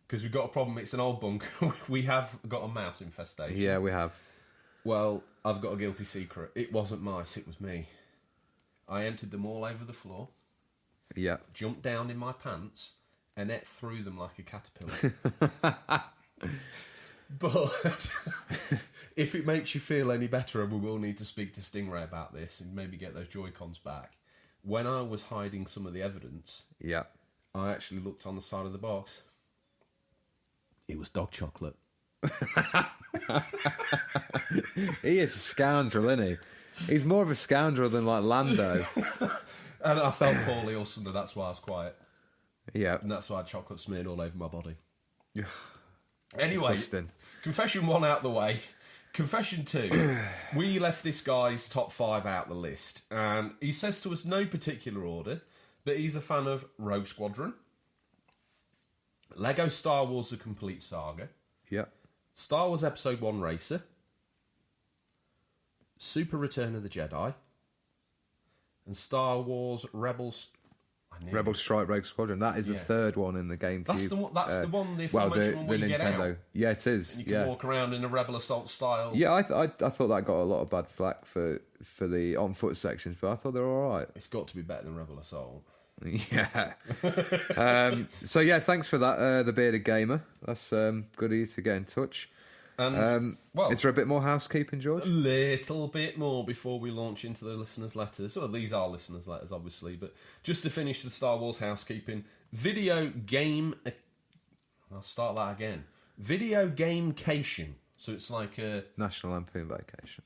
[SPEAKER 1] Because we've got a problem. It's an old bunker. We have got a mouse infestation.
[SPEAKER 2] Yeah, we have.
[SPEAKER 1] Well, I've got a guilty secret. It wasn't mice, it was me. I emptied them all over the floor,
[SPEAKER 2] Yep.
[SPEAKER 1] jumped down in my pants, and ate through them like a caterpillar. But if it makes you feel any better, and we will need to speak to Stingray about this and maybe get those Joy-Cons back, when I was hiding some of the evidence,
[SPEAKER 2] Yep.
[SPEAKER 1] I actually looked on the side of the box. It was dog chocolate.
[SPEAKER 2] He is a scoundrel, isn't he? He's more of a scoundrel than like Lando.
[SPEAKER 1] And I felt poorly all Sunday, that's why I was quiet.
[SPEAKER 2] Yeah.
[SPEAKER 1] And that's why I had chocolate smeared all over my body. Anyway,
[SPEAKER 2] Disgusting.
[SPEAKER 1] confession 1 out the way. Confession 2. We left this guy's top 5 out the list. And he says to us no particular order, but he's a fan of Rogue Squadron, Lego Star Wars The Complete Saga,
[SPEAKER 2] Yep.
[SPEAKER 1] Star Wars Episode 1 Racer, Super Return of the Jedi, and Star Wars Rebels.
[SPEAKER 2] Rebel Strike Rogue Squadron. That is the
[SPEAKER 1] Yeah.
[SPEAKER 2] third one in the GameCube.
[SPEAKER 1] That's the one. That's the one. The
[SPEAKER 2] well,
[SPEAKER 1] aforementioned one where you get out.
[SPEAKER 2] Yeah, it is.
[SPEAKER 1] And you can
[SPEAKER 2] Yeah.
[SPEAKER 1] walk around in a Rebel Assault style.
[SPEAKER 2] Yeah, I thought that got a lot of bad flack for the on foot sections, but I thought they were all right.
[SPEAKER 1] It's got to be better than Rebel Assault.
[SPEAKER 2] Yeah. So yeah, thanks for that, the Bearded Gamer. That's good of you to get in touch.
[SPEAKER 1] And
[SPEAKER 2] Is there a bit more housekeeping, George?
[SPEAKER 1] a little bit more before we launch into the listeners' letters. Well, these are listeners' letters, obviously, but just to finish the Star Wars housekeeping, video game. I'll start that again. Video gamecation. So it's like a
[SPEAKER 2] National Lampoon Vacation.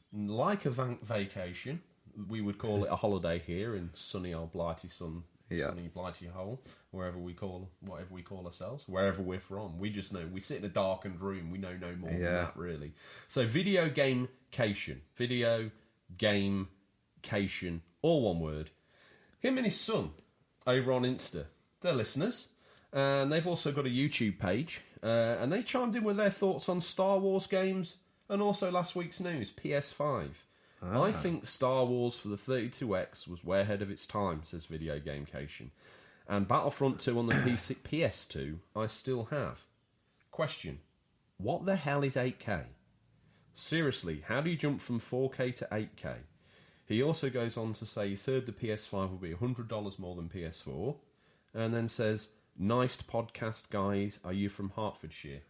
[SPEAKER 1] vacation. We would call it a holiday here in sunny old Blighty sunny Blighty Hole, whatever we call ourselves, wherever we're from. We just know we sit in a darkened room. We know no more than that, really. So video gamecation, all one word. Him and his son over on Insta, they're listeners, and they've also got a YouTube page, and they chimed in with their thoughts on Star Wars games and also last week's news, PS5. I think Star Wars for the 32X was way ahead of its time, says Video Gamecation. And Battlefront 2 on the PS2, I still have. Question: what the hell is 8K? Seriously, how do you jump from 4K to 8K? He also goes on to say he's heard the PS5 will be $100 more than PS4, and then says, nice podcast, guys. Are you from Hertfordshire?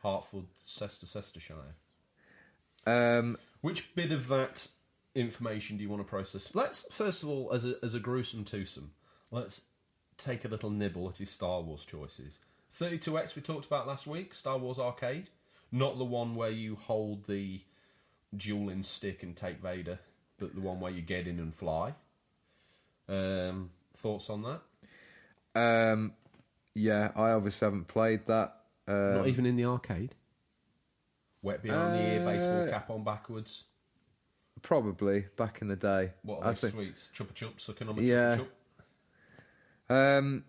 [SPEAKER 1] Leicestershire. Which bit of that information do you want to process? Let's, first of all, as a gruesome twosome, let's take a little nibble at his Star Wars choices. 32X we talked about last week, Star Wars Arcade. Not the one where you hold the dueling stick and take Vader, but the one where you get in and fly. Thoughts on that?
[SPEAKER 2] Yeah, I obviously haven't played that.
[SPEAKER 1] Not even in the arcade? Wet behind the ear, baseball cap on backwards.
[SPEAKER 2] Probably back in the day.
[SPEAKER 1] What are those sweets? Chupa Chup, sucking on the
[SPEAKER 2] Yeah.
[SPEAKER 1] Chupa Chup.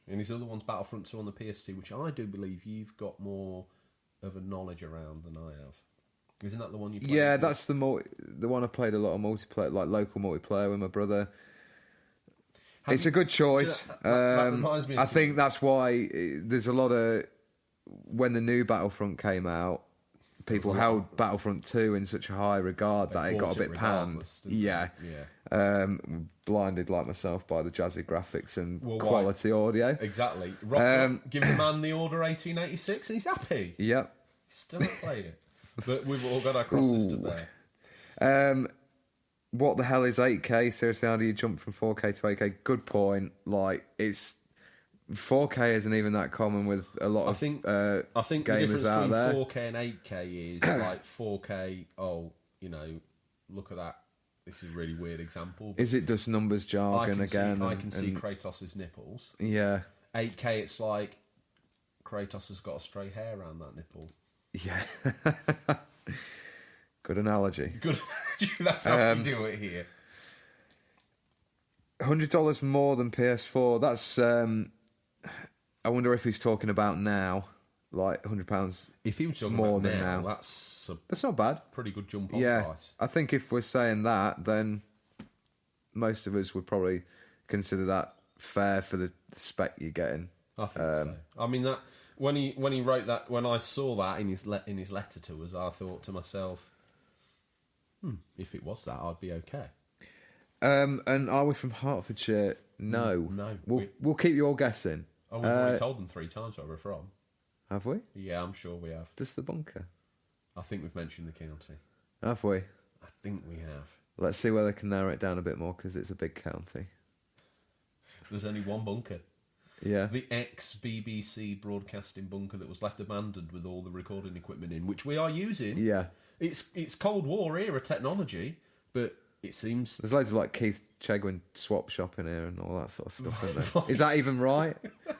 [SPEAKER 1] And his other one's Battlefront 2 on the PS2, which I do believe you've got more of a knowledge around than I have. Isn't that the one you played?
[SPEAKER 2] Yeah, that's the one I played a lot of multiplayer, like local multiplayer with my brother. It's a good choice.
[SPEAKER 1] That reminds me of
[SPEAKER 2] I think that's why there's a lot of... When the new Battlefront came out, people held Battlefront 2 in such a high regard that it got a bit panned. Yeah. Blinded like myself by the jazzy graphics and quality audio.
[SPEAKER 1] Exactly. Give the man the order 1886 and he's happy.
[SPEAKER 2] Yep.
[SPEAKER 1] He still hasn't played it. But we've all got our crosses to bear.
[SPEAKER 2] What the hell is 8K? Seriously, how do you jump from 4K to 8K? Good point. Like, it's... 4K isn't even that common with a lot of
[SPEAKER 1] I think
[SPEAKER 2] gamers
[SPEAKER 1] the difference
[SPEAKER 2] out there.
[SPEAKER 1] between 4K and 8K is like 4K, look at that this is a really weird example.
[SPEAKER 2] Is it just numbers jargon again?
[SPEAKER 1] I can see Kratos' nipples.
[SPEAKER 2] Yeah.
[SPEAKER 1] 8K, it's like Kratos has got a stray hair around that nipple.
[SPEAKER 2] Yeah. Good analogy.
[SPEAKER 1] Good. That's how we do it here.
[SPEAKER 2] $100 more than PS4. That's. I wonder if he's talking about now, like £100.
[SPEAKER 1] If he was talking
[SPEAKER 2] more
[SPEAKER 1] about
[SPEAKER 2] than
[SPEAKER 1] now,
[SPEAKER 2] now,
[SPEAKER 1] that's
[SPEAKER 2] not bad.
[SPEAKER 1] Pretty good jump on
[SPEAKER 2] Yeah,
[SPEAKER 1] price.
[SPEAKER 2] I think if we're saying that, then most of us would probably consider that fair for the spec you're getting.
[SPEAKER 1] I think so. I mean that when he wrote that, when I saw that in his letter to us, I thought to myself, if it was that, I'd be okay.
[SPEAKER 2] And are we from Hertfordshire? No.
[SPEAKER 1] No.
[SPEAKER 2] We'll keep you all guessing.
[SPEAKER 1] Oh, we've already told them 3 times where we're from.
[SPEAKER 2] Have we?
[SPEAKER 1] Yeah, I'm sure we have.
[SPEAKER 2] Just the bunker.
[SPEAKER 1] I think we've mentioned the county.
[SPEAKER 2] Have we?
[SPEAKER 1] I think we have.
[SPEAKER 2] Let's see whether they can narrow it down a bit more, because it's a big county.
[SPEAKER 1] There's only one bunker.
[SPEAKER 2] Yeah.
[SPEAKER 1] The ex-BBC broadcasting bunker that was left abandoned with all the recording equipment in, which we are using.
[SPEAKER 2] Yeah.
[SPEAKER 1] It's Cold War era technology, but it seems...
[SPEAKER 2] There's loads of like Keith Chegwin swap shop in here and all that sort of stuff, isn't there? Is that even right?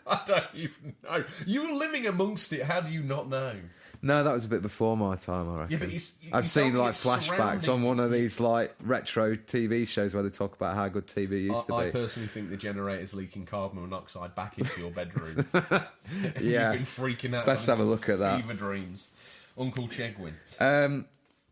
[SPEAKER 1] I don't even know. You were living amongst it. How do you not know?
[SPEAKER 2] No, that was a bit before my time, I reckon.
[SPEAKER 1] Yeah, but
[SPEAKER 2] I've seen like flashbacks
[SPEAKER 1] surrounding...
[SPEAKER 2] on one of these like retro TV shows where they talk about how good TV used to be.
[SPEAKER 1] I personally think the generator's leaking carbon monoxide back into your bedroom.
[SPEAKER 2] Yeah.
[SPEAKER 1] You've been freaking out.
[SPEAKER 2] Best have a look at that.
[SPEAKER 1] Fever dreams. Uncle Chegwin.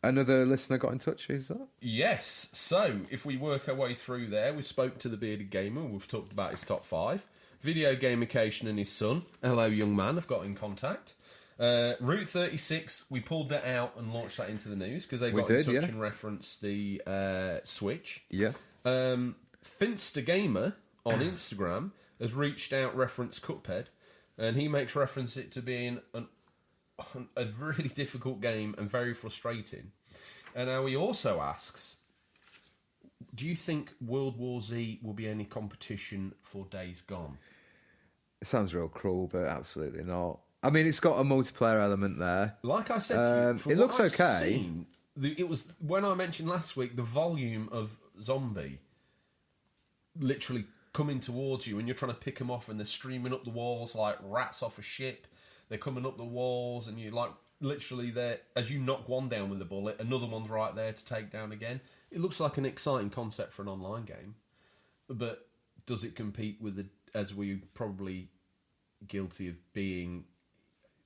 [SPEAKER 2] Another listener got in touch, who's that?
[SPEAKER 1] Yes. So, if we work our way through there, we spoke to the Bearded Gamer. We've talked about his top 5. Video Gamication and his son. Hello, young man. I've got in contact. Route 36, we pulled that out and launched that into the news because they got in touch and referenced the Switch.
[SPEAKER 2] Yeah.
[SPEAKER 1] Finster Gamer on Instagram has reached out, referenced Cuphead, and he makes reference it to being a really difficult game and very frustrating. And now he also asks, do you think World War Z will be any competition for Days Gone?
[SPEAKER 2] It sounds real cruel, but absolutely not. I mean, it's got a multiplayer element there.
[SPEAKER 1] Like I said to you,
[SPEAKER 2] it looks okay.
[SPEAKER 1] Seen, it was when I mentioned last week the volume of zombie literally coming towards you, and you're trying to pick them off, and they're streaming up the walls like rats off a ship. They're coming up the walls, and you like literally there as you knock one down with a bullet, another one's right there to take down again. It looks like an exciting concept for an online game, but does it compete with the, as we probably guilty of being?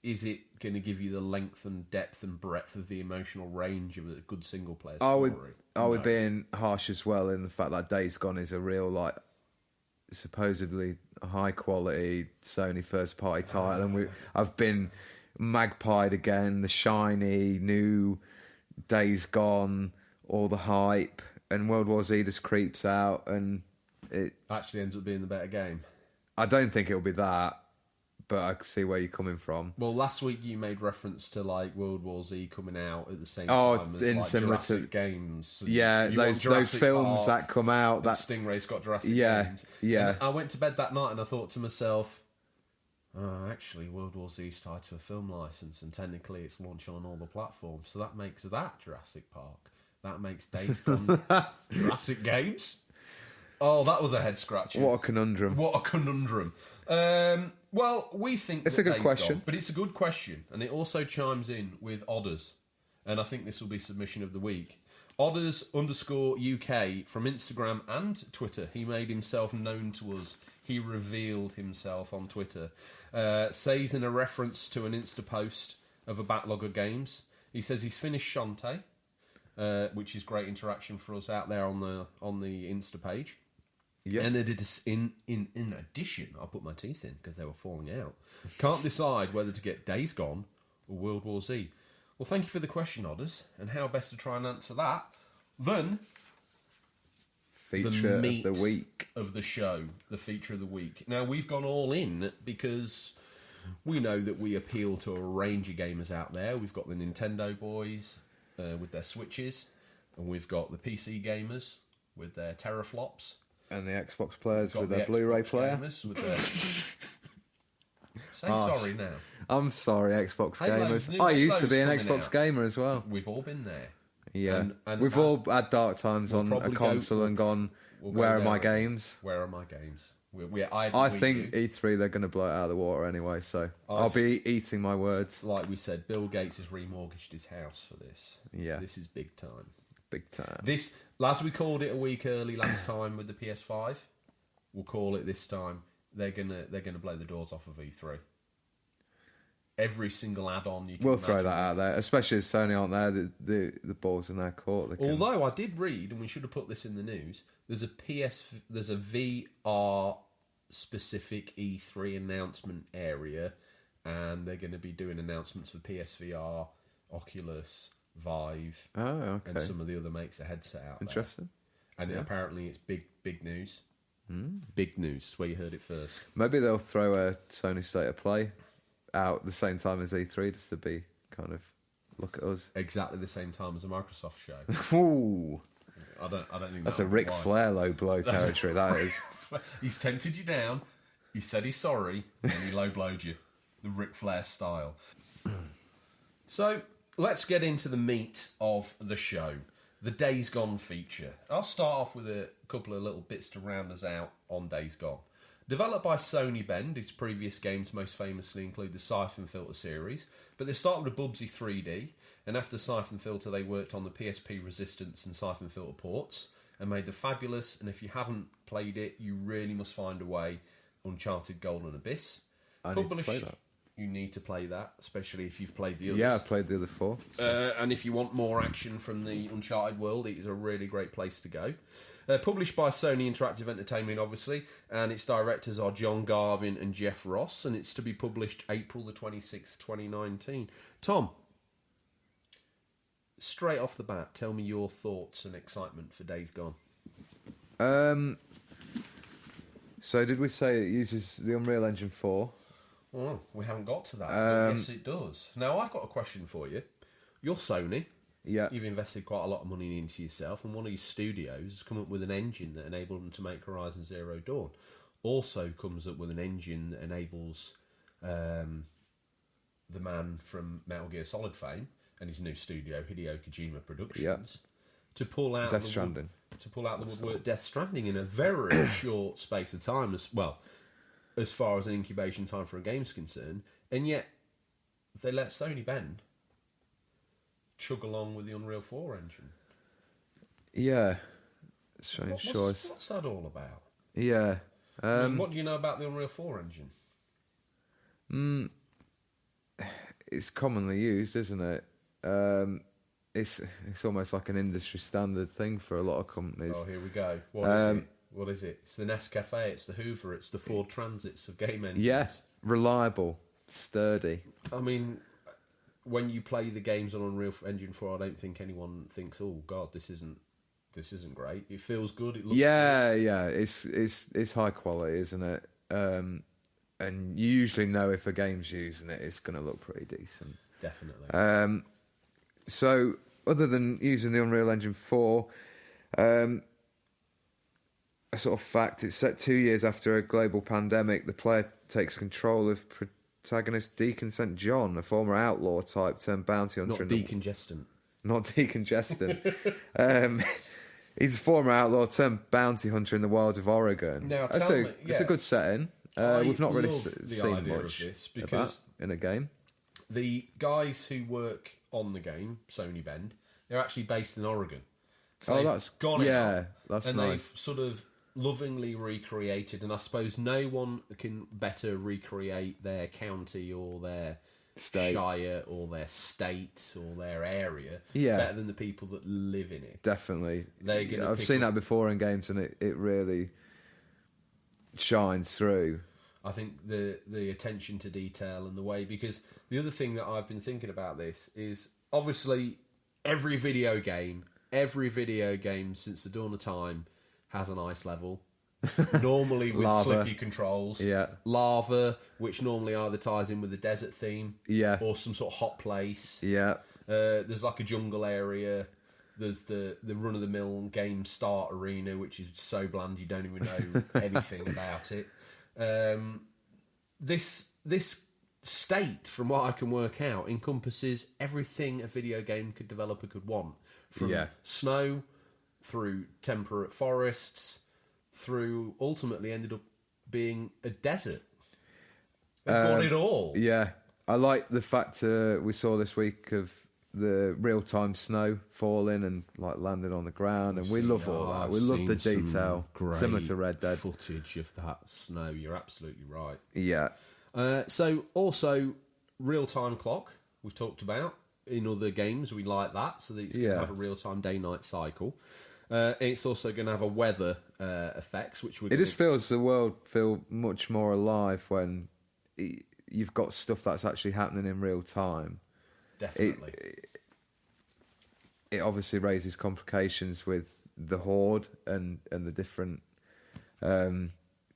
[SPEAKER 1] Is it going to give you the length and depth and breadth of the emotional range of a good single player story?
[SPEAKER 2] Are we being harsh as well in the fact that Days Gone is a real, like, supposedly high quality Sony first party title, and I've been magpied again, the shiny new Days Gone, all the hype, and World War Z just creeps out, and it
[SPEAKER 1] actually ends up being the better game.
[SPEAKER 2] I don't think it'll be that, but I can see where you're coming from.
[SPEAKER 1] Well, last week you made reference to like World War Z coming out at the same time as like Jurassic games.
[SPEAKER 2] Yeah, those films that come out. That
[SPEAKER 1] Stingrays got Jurassic games.
[SPEAKER 2] Yeah.
[SPEAKER 1] And I went to bed that night and I thought to myself, oh, actually, World War Z is tied to a film license, and technically it's launching on all the platforms. So that makes that Jurassic Park. That makes Days Gone Jurassic Games. Oh, that was a head scratcher.
[SPEAKER 2] What a conundrum.
[SPEAKER 1] What a conundrum. Well, we think
[SPEAKER 2] it's a good question,
[SPEAKER 1] but it's a good question, and it also chimes in with Odders, and I think this will be submission of the week. Odders_UK from Instagram and Twitter. He made himself known to us. He revealed himself on Twitter. Says in a reference to an Insta post of a backlog of games. He says he's finished Shantae, which is great interaction for us out there on the Insta page. Yep. And in addition, I'll put my teeth in because they were falling out. Can't decide whether to get Days Gone or World War Z. Well, thank you for the question, Odders, and how best to try and answer that than
[SPEAKER 2] feature of the week
[SPEAKER 1] of the show, the feature of the week. Now, we've gone all in because we know that we appeal to a range of gamers out there. We've got the Nintendo boys with their Switches, and we've got the PC gamers with their teraflops.
[SPEAKER 2] And the Xbox players with their Blu-ray player.
[SPEAKER 1] With their... Say sorry now.
[SPEAKER 2] I'm sorry, Xbox gamers. I used to be an Xbox gamer as well.
[SPEAKER 1] We've all been there.
[SPEAKER 2] Yeah,
[SPEAKER 1] And
[SPEAKER 2] we've all had dark times on a
[SPEAKER 1] probably
[SPEAKER 2] console and gone,
[SPEAKER 1] we'll go
[SPEAKER 2] where are my
[SPEAKER 1] there.
[SPEAKER 2] games?
[SPEAKER 1] Where are my games?
[SPEAKER 2] I think E3 they're going to blow it out of the water anyway, so I'll be eating my words.
[SPEAKER 1] Like we said, Bill Gates has remortgaged his house for this.
[SPEAKER 2] Yeah.
[SPEAKER 1] This is big time.
[SPEAKER 2] Big time.
[SPEAKER 1] This, as we called it a week early last time with the PS5, we'll call it this time. They're gonna blow the doors off of E3. Every single add-on you can
[SPEAKER 2] We'll throw
[SPEAKER 1] imagine.
[SPEAKER 2] that out there, especially as Sony aren't there. The ball's in their court. They can...
[SPEAKER 1] Although I did read, and we should have put this in the news, there's a VR specific E3 announcement area, and they're going to be doing announcements for PSVR, Oculus, Vive, and some of the other makes a headset out
[SPEAKER 2] Interesting.
[SPEAKER 1] there. And apparently it's big news. Big news. That's where you heard it first.
[SPEAKER 2] Maybe they'll throw a Sony State of Play out at the same time as E3 just to be kind of look at us.
[SPEAKER 1] Exactly the same time as a Microsoft show.
[SPEAKER 2] Ooh,
[SPEAKER 1] I don't think
[SPEAKER 2] that's a Ric Flair low blow territory. That is.
[SPEAKER 1] He's tempted you down. He said he's sorry, and he low blowed you, the Ric Flair style. So let's get into the meat of the show, the Days Gone feature. I'll start off with a couple of little bits to round us out on Days Gone. Developed by Sony Bend, its previous games most famously include the Siphon Filter series, but they started with Bubsy 3D, and after Siphon Filter they worked on the PSP Resistance and Siphon Filter ports, and made the fabulous, and if you haven't played it, you really must find a way, Uncharted Golden Abyss.
[SPEAKER 2] I need to play that.
[SPEAKER 1] You need to play that, especially if you've played the others.
[SPEAKER 2] Yeah, I've played the other 4.
[SPEAKER 1] And if you want more action from the Uncharted world, it is a really great place to go. Published by Sony Interactive Entertainment, obviously, and its directors are John Garvin and Jeff Ross, and it's to be published April the 26th, 2019. Tom, straight off the bat, tell me your thoughts and excitement for Days Gone.
[SPEAKER 2] So did we say it uses the Unreal Engine 4?
[SPEAKER 1] Oh, we haven't got to that. But yes, it does. Now, I've got a question for you. You're Sony.
[SPEAKER 2] Yeah.
[SPEAKER 1] You've invested quite a lot of money into yourself, and one of your studios has come up with an engine that enabled them to make Horizon Zero Dawn. Also comes up with an engine that enables the man from Metal Gear Solid fame and his new studio, Hideo Kojima Productions, to pull out
[SPEAKER 2] Death Stranding.
[SPEAKER 1] To pull out the woodwork Death Stranding in a very short space of time, as far as an incubation time for a game's concerned, and yet they let Sony Bend chug along with the Unreal 4 engine.
[SPEAKER 2] Yeah. Strange choice.
[SPEAKER 1] What's that all about?
[SPEAKER 2] Yeah.
[SPEAKER 1] What do you know about the Unreal 4 engine?
[SPEAKER 2] It's commonly used, isn't it? It's almost like an industry standard thing for a lot of companies.
[SPEAKER 1] Oh, here we go. What is it? It's the Nescafe, it's the Hoover, it's the Ford Transits of game engines.
[SPEAKER 2] Yes, reliable, sturdy.
[SPEAKER 1] I mean, when you play the games on Unreal Engine 4, I don't think anyone thinks, "Oh God, this isn't great." It feels good. It looks
[SPEAKER 2] good. Yeah. It's high quality, isn't it? And you usually know if a game's using it, it's going to look pretty decent.
[SPEAKER 1] Definitely.
[SPEAKER 2] So, other than using the Unreal Engine 4, a sort of fact, it's set 2 years after a global pandemic. The player takes control of protagonist Deacon St. John, a former outlaw type turned bounty hunter.
[SPEAKER 1] Not decongestant.
[SPEAKER 2] Not decongestant. He's a former outlaw turned bounty hunter in the wilds of Oregon.
[SPEAKER 1] Now,
[SPEAKER 2] it's a good setting. We've not really seen much
[SPEAKER 1] of this
[SPEAKER 2] of
[SPEAKER 1] because
[SPEAKER 2] that in a game.
[SPEAKER 1] The guys who work on the game, Sony Bend, they're actually based in Oregon. So
[SPEAKER 2] that's
[SPEAKER 1] gone out,
[SPEAKER 2] that's
[SPEAKER 1] and
[SPEAKER 2] nice.
[SPEAKER 1] They've sort of lovingly recreated, and I suppose no one can better recreate their county or their
[SPEAKER 2] state,
[SPEAKER 1] shire or their state or their area better than the people that live in it.
[SPEAKER 2] Definitely.
[SPEAKER 1] I've
[SPEAKER 2] seen that before in games, and it really shines through.
[SPEAKER 1] I think the attention to detail and the way, because the other thing that I've been thinking about this is obviously every video game since the dawn of time has an ice level, normally with
[SPEAKER 2] lava.
[SPEAKER 1] slippy controls.
[SPEAKER 2] Yeah.
[SPEAKER 1] Lava, which normally either ties in with the desert theme, or some sort of hot place.
[SPEAKER 2] Yeah.
[SPEAKER 1] There's like a jungle area. There's the run-of-the-mill game start arena, which is so bland you don't even know anything about it. This state, from what I can work out, encompasses everything a video game developer could want. From snow, through temperate forests, through ultimately ended up being a desert. It got it all.
[SPEAKER 2] Yeah. I like the fact we saw this week of the real-time snow falling and like landing on the ground, and we love all that. We love the detail, similar to Red Dead.
[SPEAKER 1] Footage of that snow. You're absolutely right.
[SPEAKER 2] Yeah.
[SPEAKER 1] So also real-time clock we've talked about in other games. We like that, so that it's going to have a real-time day-night cycle. It's also going to have a weather effects, which
[SPEAKER 2] it just feels the world feel much more alive when you've got stuff that's actually happening in real time.
[SPEAKER 1] Definitely.
[SPEAKER 2] It obviously raises complications with the Horde and the different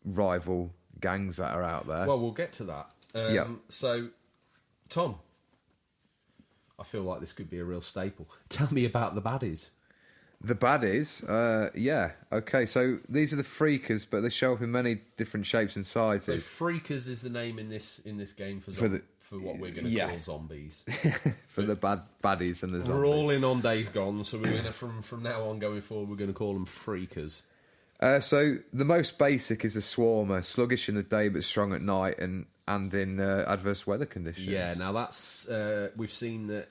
[SPEAKER 2] rival gangs that are out there.
[SPEAKER 1] Well, we'll get to that. So, Tom, I feel like this could be a real staple. Tell me about the baddies.
[SPEAKER 2] The baddies, okay. So these are the freakers, but they show up in many different shapes and sizes.
[SPEAKER 1] So freakers is the name in this game for what we're going to call zombies.
[SPEAKER 2] For the baddies and the zombies.
[SPEAKER 1] We're all in on Days Gone, so we're going to from now on going forward, we're going to call them freakers.
[SPEAKER 2] So the most basic is a swarmer, sluggish in the day but strong at night, and in adverse weather conditions.
[SPEAKER 1] Yeah, now that's we've seen that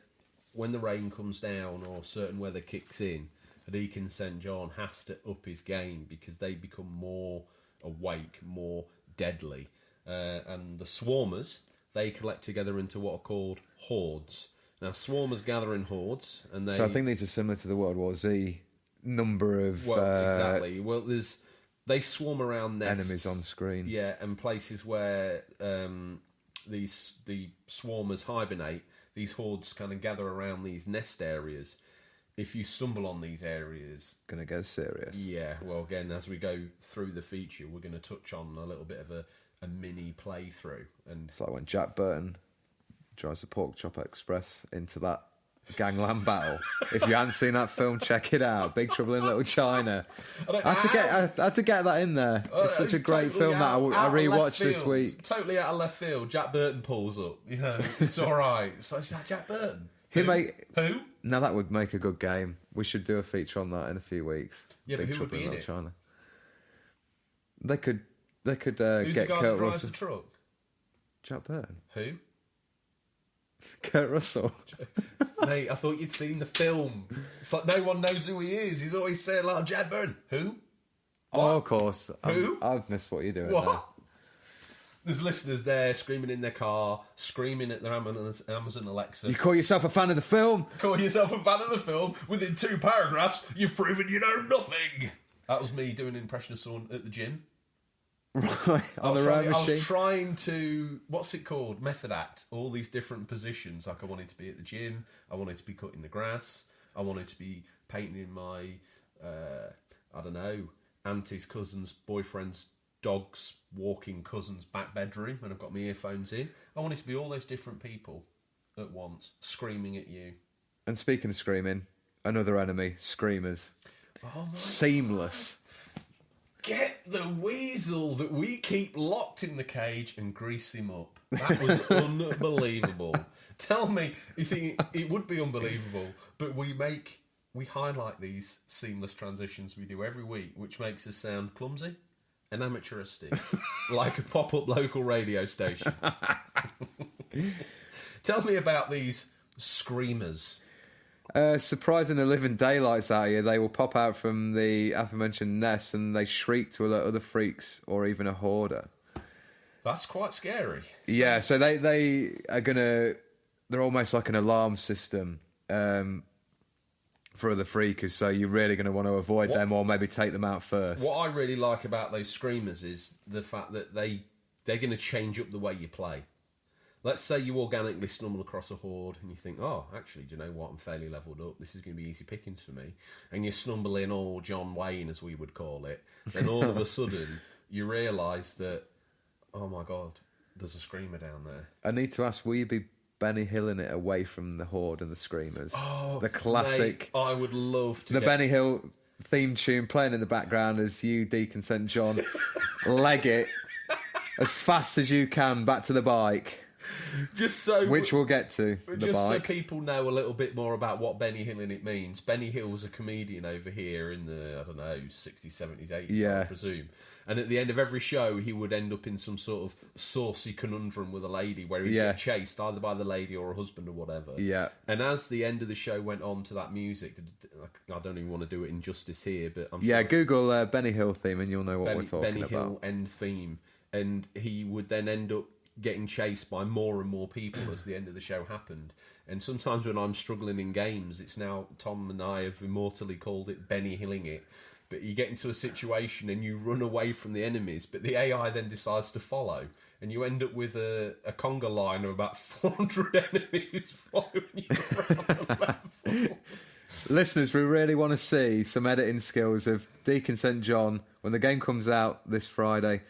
[SPEAKER 1] when the rain comes down or certain weather kicks in, Deacon St. John has to up his game because they become more awake, more deadly. And the swarmers, they collect together into what are called hordes. Now, swarmers gather in hordes, and they...
[SPEAKER 2] So I think these are similar to the World War Z number of...
[SPEAKER 1] exactly. Well, they swarm around nests.
[SPEAKER 2] Enemies on screen.
[SPEAKER 1] Yeah, and places where the swarmers hibernate, these hordes kind of gather around these nest areas. If you stumble on these areas...
[SPEAKER 2] Going to get serious.
[SPEAKER 1] Yeah, well, again, as we go through the feature, we're going to touch on a little bit of a mini playthrough. And
[SPEAKER 2] it's like when Jack Burton drives the Pork Chop Express into that gangland battle. If you haven't seen that film, check it out. Big Trouble in Little China. I had to get that in there. It's such a great film that I rewatched this week.
[SPEAKER 1] Totally out of left field. Jack Burton pulls up. You know, it's all right. So is that Jack Burton?
[SPEAKER 2] Who?
[SPEAKER 1] Now
[SPEAKER 2] that would make a good game. We should do a feature on that in a few weeks.
[SPEAKER 1] Yeah, Big but who would be in it?
[SPEAKER 2] China. They could
[SPEAKER 1] Who's
[SPEAKER 2] get
[SPEAKER 1] the guy
[SPEAKER 2] Kurt
[SPEAKER 1] that drives
[SPEAKER 2] Russell.
[SPEAKER 1] the truck?
[SPEAKER 2] Jack Burton.
[SPEAKER 1] Who?
[SPEAKER 2] Kurt Russell.
[SPEAKER 1] Mate, I thought you'd seen the film. It's like no one knows who he is. He's always saying like Jack Burton. Who? What?
[SPEAKER 2] Oh, of course.
[SPEAKER 1] Who?
[SPEAKER 2] I've missed what you're doing.
[SPEAKER 1] What?
[SPEAKER 2] There.
[SPEAKER 1] There's listeners there screaming in their car, screaming at their Amazon Alexa.
[SPEAKER 2] You call yourself a fan of the film?
[SPEAKER 1] Call yourself a fan of the film? Within 2 paragraphs, you've proven you know nothing. That was me doing an impression of someone at the gym.
[SPEAKER 2] Right, on the rowing machine.
[SPEAKER 1] I was trying to, what's it called? Method act. All these different positions. Like I wanted to be at the gym. I wanted to be cutting the grass. I wanted to be painting in my, I don't know, auntie's cousin's boyfriend's dog's walking cousin's back bedroom, and I've got my earphones in. I wanted to be all those different people at once, screaming at you.
[SPEAKER 2] And speaking of screaming, another enemy, screamers.
[SPEAKER 1] Oh my
[SPEAKER 2] Seamless.
[SPEAKER 1] Get the weasel that we keep locked in the cage and grease him up. That was unbelievable. Tell me, you think it would be unbelievable, but we highlight these seamless transitions we do every week, which makes us sound clumsy and amateuristic, like a pop-up local radio station. Tell me about these screamers.
[SPEAKER 2] Surprising the living daylights out here, they will pop out from the aforementioned nests and they shriek to alert other freaks or even a hoarder.
[SPEAKER 1] That's quite scary.
[SPEAKER 2] Yeah, so they are they're almost like an alarm system for other freakers, so you're really going to want to avoid them or maybe take them out first.
[SPEAKER 1] What I really like about those screamers is the fact that they're going to change up the way you play. Let's say you organically stumble across a horde and you think, oh, actually, do you know what? I'm fairly levelled up. This is going to be easy pickings for me. And you stumble in all John Wayne, as we would call it. Then all of a sudden, you realise that, oh my God, there's a screamer down there.
[SPEAKER 2] I need to ask, will you be Benny Hilling it away from the horde and the screamers?
[SPEAKER 1] Oh,
[SPEAKER 2] the classic.
[SPEAKER 1] Mate, I would love to.
[SPEAKER 2] The Benny Hill theme tune playing in the background as you, Deacon St. John, leg it as fast as you can back to the bike.
[SPEAKER 1] Just so
[SPEAKER 2] which we'll get to. The
[SPEAKER 1] just
[SPEAKER 2] bike.
[SPEAKER 1] so people know a little bit more about what Benny Hilling it means. Benny Hill was a comedian over here in the, I don't know, 60s, 70s, 80s, I presume. And at the end of every show, he would end up in some sort of saucy conundrum with a lady where he'd get chased either by the lady or a husband or whatever.
[SPEAKER 2] Yeah.
[SPEAKER 1] And as the end of the show went on to that music, I don't even want to do it injustice here, but I'm
[SPEAKER 2] Google Benny Hill theme and you'll know what we're talking
[SPEAKER 1] Benny
[SPEAKER 2] about.
[SPEAKER 1] Hill end theme. And he would then end up getting chased by more and more people as the end of the show happened. And sometimes when I'm struggling in games, it's now Tom and I have immortally called it Benny Hilling it. But you get into a situation and you run away from the enemies, but the AI then decides to follow, and you end up with a conga line of about 400 enemies following you around the level.
[SPEAKER 2] Listeners, we really want to see some editing skills of Deacon St. John when the game comes out this Friday,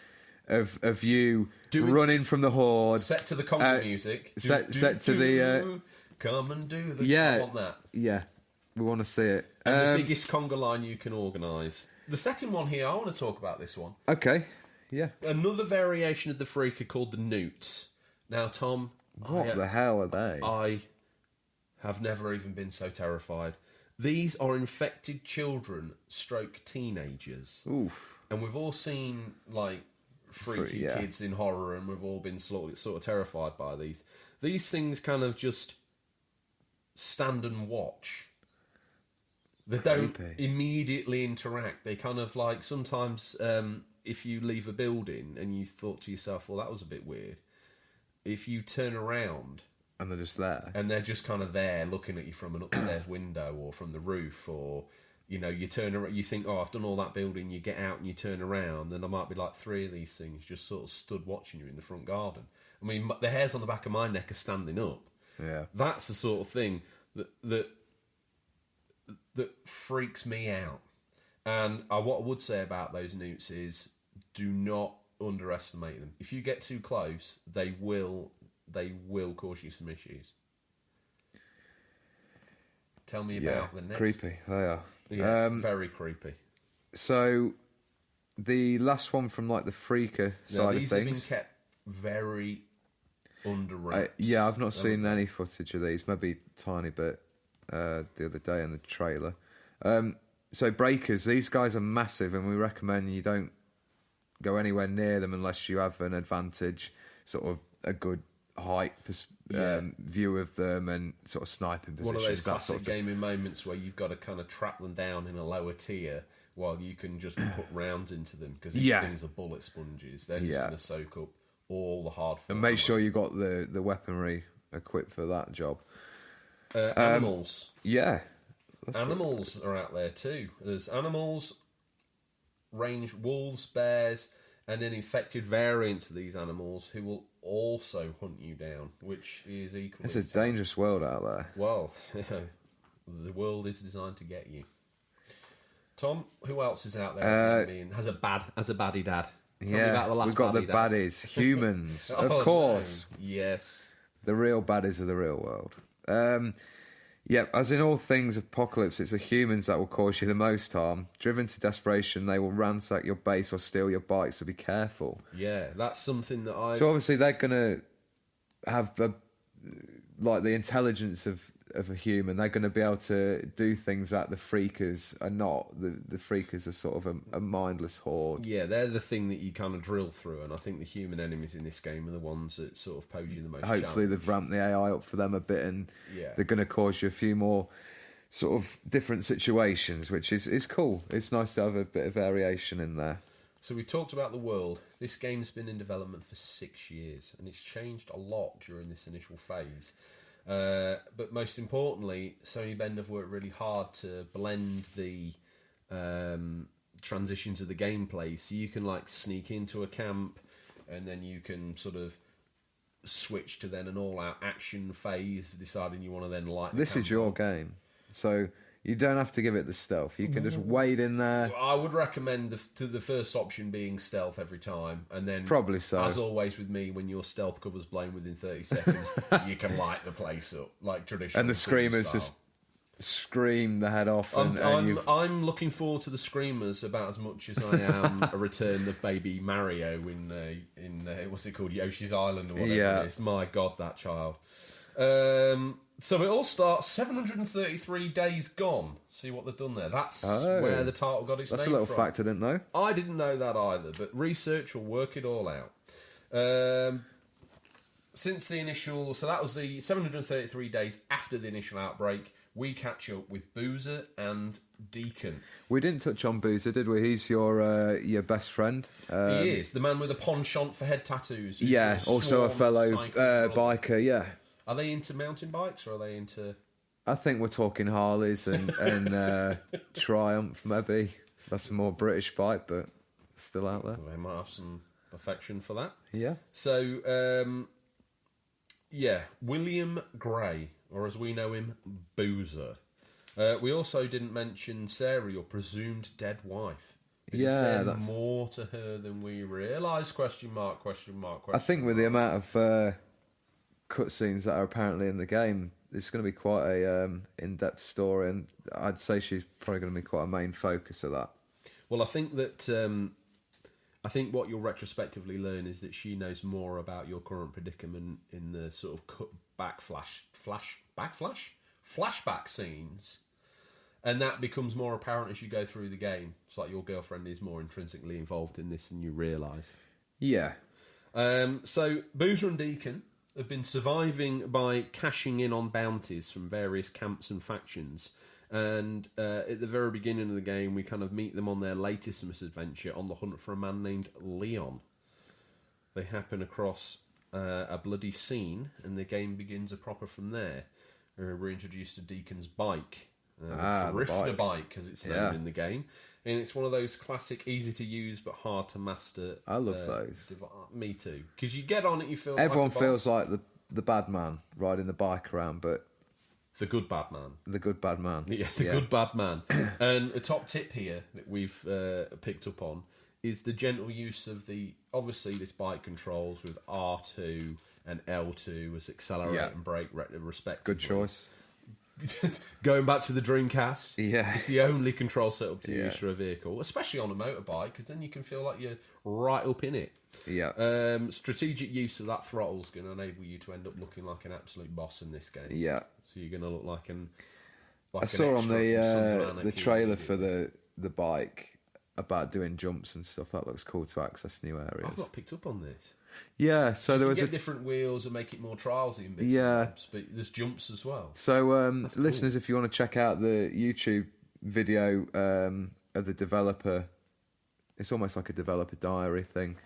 [SPEAKER 2] of you running from the horde.
[SPEAKER 1] Set to the conga music.
[SPEAKER 2] Set to the...
[SPEAKER 1] come and do the...
[SPEAKER 2] Yeah.
[SPEAKER 1] I want that.
[SPEAKER 2] Yeah, we want to see it.
[SPEAKER 1] And the biggest conga line you can organise. The second one here, I want to talk about this one.
[SPEAKER 2] Okay, yeah.
[SPEAKER 1] Another variation of the freaker called the newts. Now, Tom...
[SPEAKER 2] What the hell are they?
[SPEAKER 1] I have never even been so terrified. These are infected children stroke teenagers.
[SPEAKER 2] Oof.
[SPEAKER 1] And we've all seen, like, freaky kids in horror, and we've all been sort of terrified by these. These things kind of just stand and watch. They don't immediately interact. They kind of like, sometimes if you leave a building and you thought to yourself, well, that was a bit weird. If you turn around...
[SPEAKER 2] And they're just there.
[SPEAKER 1] And they're just kind of there looking at you from an upstairs window or from the roof, or, you know, you turn around, you think, oh, I've done all that building, you get out and you turn around, and there might be like 3 of these things just sort of stood watching you in the front garden. I mean, the hairs on the back of my neck are standing up.
[SPEAKER 2] Yeah.
[SPEAKER 1] That's the sort of thing that freaks me out. And what I would say about those newts is, do not underestimate them. If you get too close, they will cause you some issues. Tell me about the next.
[SPEAKER 2] Creepy, they are.
[SPEAKER 1] Yeah, very creepy.
[SPEAKER 2] So, the last one from like the freaker side of things.
[SPEAKER 1] These have been kept very under wraps.
[SPEAKER 2] I've not seen any footage of these. Maybe a tiny bit the other day in the trailer. So breakers, these guys are massive, and we recommend you don't go anywhere near them unless you have an advantage, sort of a good height view of them and sort of sniping positions.
[SPEAKER 1] One of those classic gaming moments where you've got to kind of trap them down in a lower tier while you can just put rounds into them, because these things are bullet sponges. They're just going to soak up all the hard.
[SPEAKER 2] And make sure you got the weaponry equipped for that job.
[SPEAKER 1] Animals.
[SPEAKER 2] Animals
[SPEAKER 1] are out there too. There's animals, range wolves, bears, and then infected variants of these animals who will also hunt you down, which is equally...
[SPEAKER 2] It's a dangerous world out there.
[SPEAKER 1] Well, the world is designed to get you. Tom, who else is out there has a baddie dad? Tell me about the last
[SPEAKER 2] we've got the
[SPEAKER 1] dad.
[SPEAKER 2] baddies, humans, of course.
[SPEAKER 1] No. Yes.
[SPEAKER 2] The real baddies of the real world. As in all things apocalypse, it's the humans that will cause you the most harm. Driven to desperation, they will ransack your base or steal your bike, so be careful.
[SPEAKER 1] Yeah, that's something that
[SPEAKER 2] So obviously they're going to have the intelligence of a human. They're going to be able to do things that the freakers are not. The freakers are sort of a mindless horde.
[SPEAKER 1] Yeah, they're the thing that you kind of drill through, and I think the human enemies in this game are the ones that sort of pose you the most
[SPEAKER 2] Hopefully
[SPEAKER 1] challenge.
[SPEAKER 2] they've ramped the AI up for them a bit, and they're going to cause you a few more sort of different situations, which is cool. It's nice to have a bit of variation in there.
[SPEAKER 1] So we talked about the world. This game's been in development for 6 years, and it's changed a lot during this initial phase. But most importantly, Sony Bend have worked really hard to blend the transitions of the gameplay, so you can like sneak into a camp, and then you can sort of switch to then an all-out action phase, deciding you want to then light.
[SPEAKER 2] This is your game, so you don't have to give it the stealth. You can just wade in there.
[SPEAKER 1] I would recommend the first option being stealth every time, and then
[SPEAKER 2] probably so.
[SPEAKER 1] As always with me, when your stealth cover's blown within 30 seconds, you can light the place up like traditional.
[SPEAKER 2] And the screamers just scream the head off. And
[SPEAKER 1] I'm looking forward to the screamers about as much as I am a return of baby Mario in what's it called, Yoshi's Island or whatever it is. My God, that child. So it all starts 733 days gone. See what they've done there. That's where the title got its name from.
[SPEAKER 2] That's a little fact I didn't know.
[SPEAKER 1] I didn't know that either, but research will work it all out. Since the initial... So that was the 733 days after the initial outbreak. We catch up with Boozer and Deacon.
[SPEAKER 2] We didn't touch on Boozer, did we? He's your best friend.
[SPEAKER 1] He is. The man with a penchant for head tattoos.
[SPEAKER 2] Yeah, also a fellow biker, yeah.
[SPEAKER 1] Are they into mountain bikes or are they into...
[SPEAKER 2] I think we're talking Harleys and Triumph, maybe. That's a more British bike, but still out there.
[SPEAKER 1] They might have some affection for that.
[SPEAKER 2] Yeah.
[SPEAKER 1] So, William Gray, or as we know him, Boozer. We also didn't mention Sarah, your presumed dead wife. Is there more to her than we realise? Question mark.
[SPEAKER 2] I think with the amount of cutscenes that are apparently in the game, it's going to be quite a in-depth story, and I'd say she's probably going to be quite a main focus of that.
[SPEAKER 1] Well, I think that what you'll retrospectively learn is that she knows more about your current predicament in the sort of flashback scenes, and that becomes more apparent as you go through the game. It's like your girlfriend is more intrinsically involved in this than you realise.
[SPEAKER 2] Yeah.
[SPEAKER 1] So Boozer and Deacon have been surviving by cashing in on bounties from various camps and factions. And at the very beginning of the game, we kind of meet them on their latest misadventure on the hunt for a man named Leon. They happen across a bloody scene, and the game begins proper from there. We're introduced to Deacon's bike. The Drifter bike, as it's known in the game. And it's one of those classic, easy to use but hard to master.
[SPEAKER 2] I love those.
[SPEAKER 1] Me too. Because you get on it, you feel
[SPEAKER 2] everyone
[SPEAKER 1] like
[SPEAKER 2] feels like the bad man riding the bike around, but...
[SPEAKER 1] The good bad man.
[SPEAKER 2] The good bad man.
[SPEAKER 1] Yeah, the good bad man. And a top tip here that we've picked up on is the gentle use of obviously this bike controls with R2 and L2 as accelerate and brake respectively.
[SPEAKER 2] Good choice.
[SPEAKER 1] Going back to the Dreamcast,
[SPEAKER 2] it's
[SPEAKER 1] the only control setup to use for a vehicle, especially on a motorbike, because then you can feel like you're right up in it.
[SPEAKER 2] Yeah.
[SPEAKER 1] Strategic use of that throttle is going to enable you to end up looking like an absolute boss in this game.
[SPEAKER 2] Yeah.
[SPEAKER 1] So you're going to look like
[SPEAKER 2] I saw on the trailer for the bike about doing jumps and stuff. That looks cool to access new areas.
[SPEAKER 1] I've not picked up on this.
[SPEAKER 2] Yeah, so there was
[SPEAKER 1] get different wheels and make it more trialsy and bits and bobs, but there's jumps as well.
[SPEAKER 2] So listeners, if you want to check out the YouTube video of the developer, it's almost like a developer diary thing.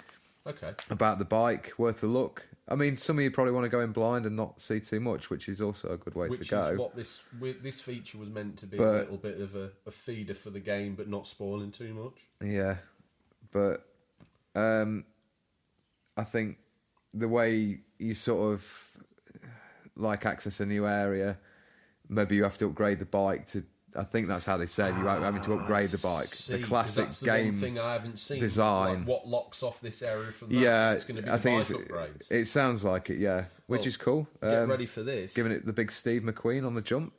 [SPEAKER 1] Okay.
[SPEAKER 2] About the bike, worth a look. I mean, some of you probably want to go in blind and not see too much, which is also a good way to go.
[SPEAKER 1] Which is what this feature was meant to be, a little bit of a feeder for the game, but not spoiling too much.
[SPEAKER 2] Yeah, but I think the way you sort of like access a new area, maybe you have to upgrade the bike to. I think that's how they said you having to upgrade the bike. The classic
[SPEAKER 1] that's
[SPEAKER 2] game
[SPEAKER 1] one thing I haven't seen.
[SPEAKER 2] Design.
[SPEAKER 1] Like what locks off this area from that?
[SPEAKER 2] Yeah,
[SPEAKER 1] it's going to be
[SPEAKER 2] I think
[SPEAKER 1] upgrades.
[SPEAKER 2] It sounds like it. Yeah, which is cool.
[SPEAKER 1] Get ready for this.
[SPEAKER 2] Giving it the big Steve McQueen on the jump.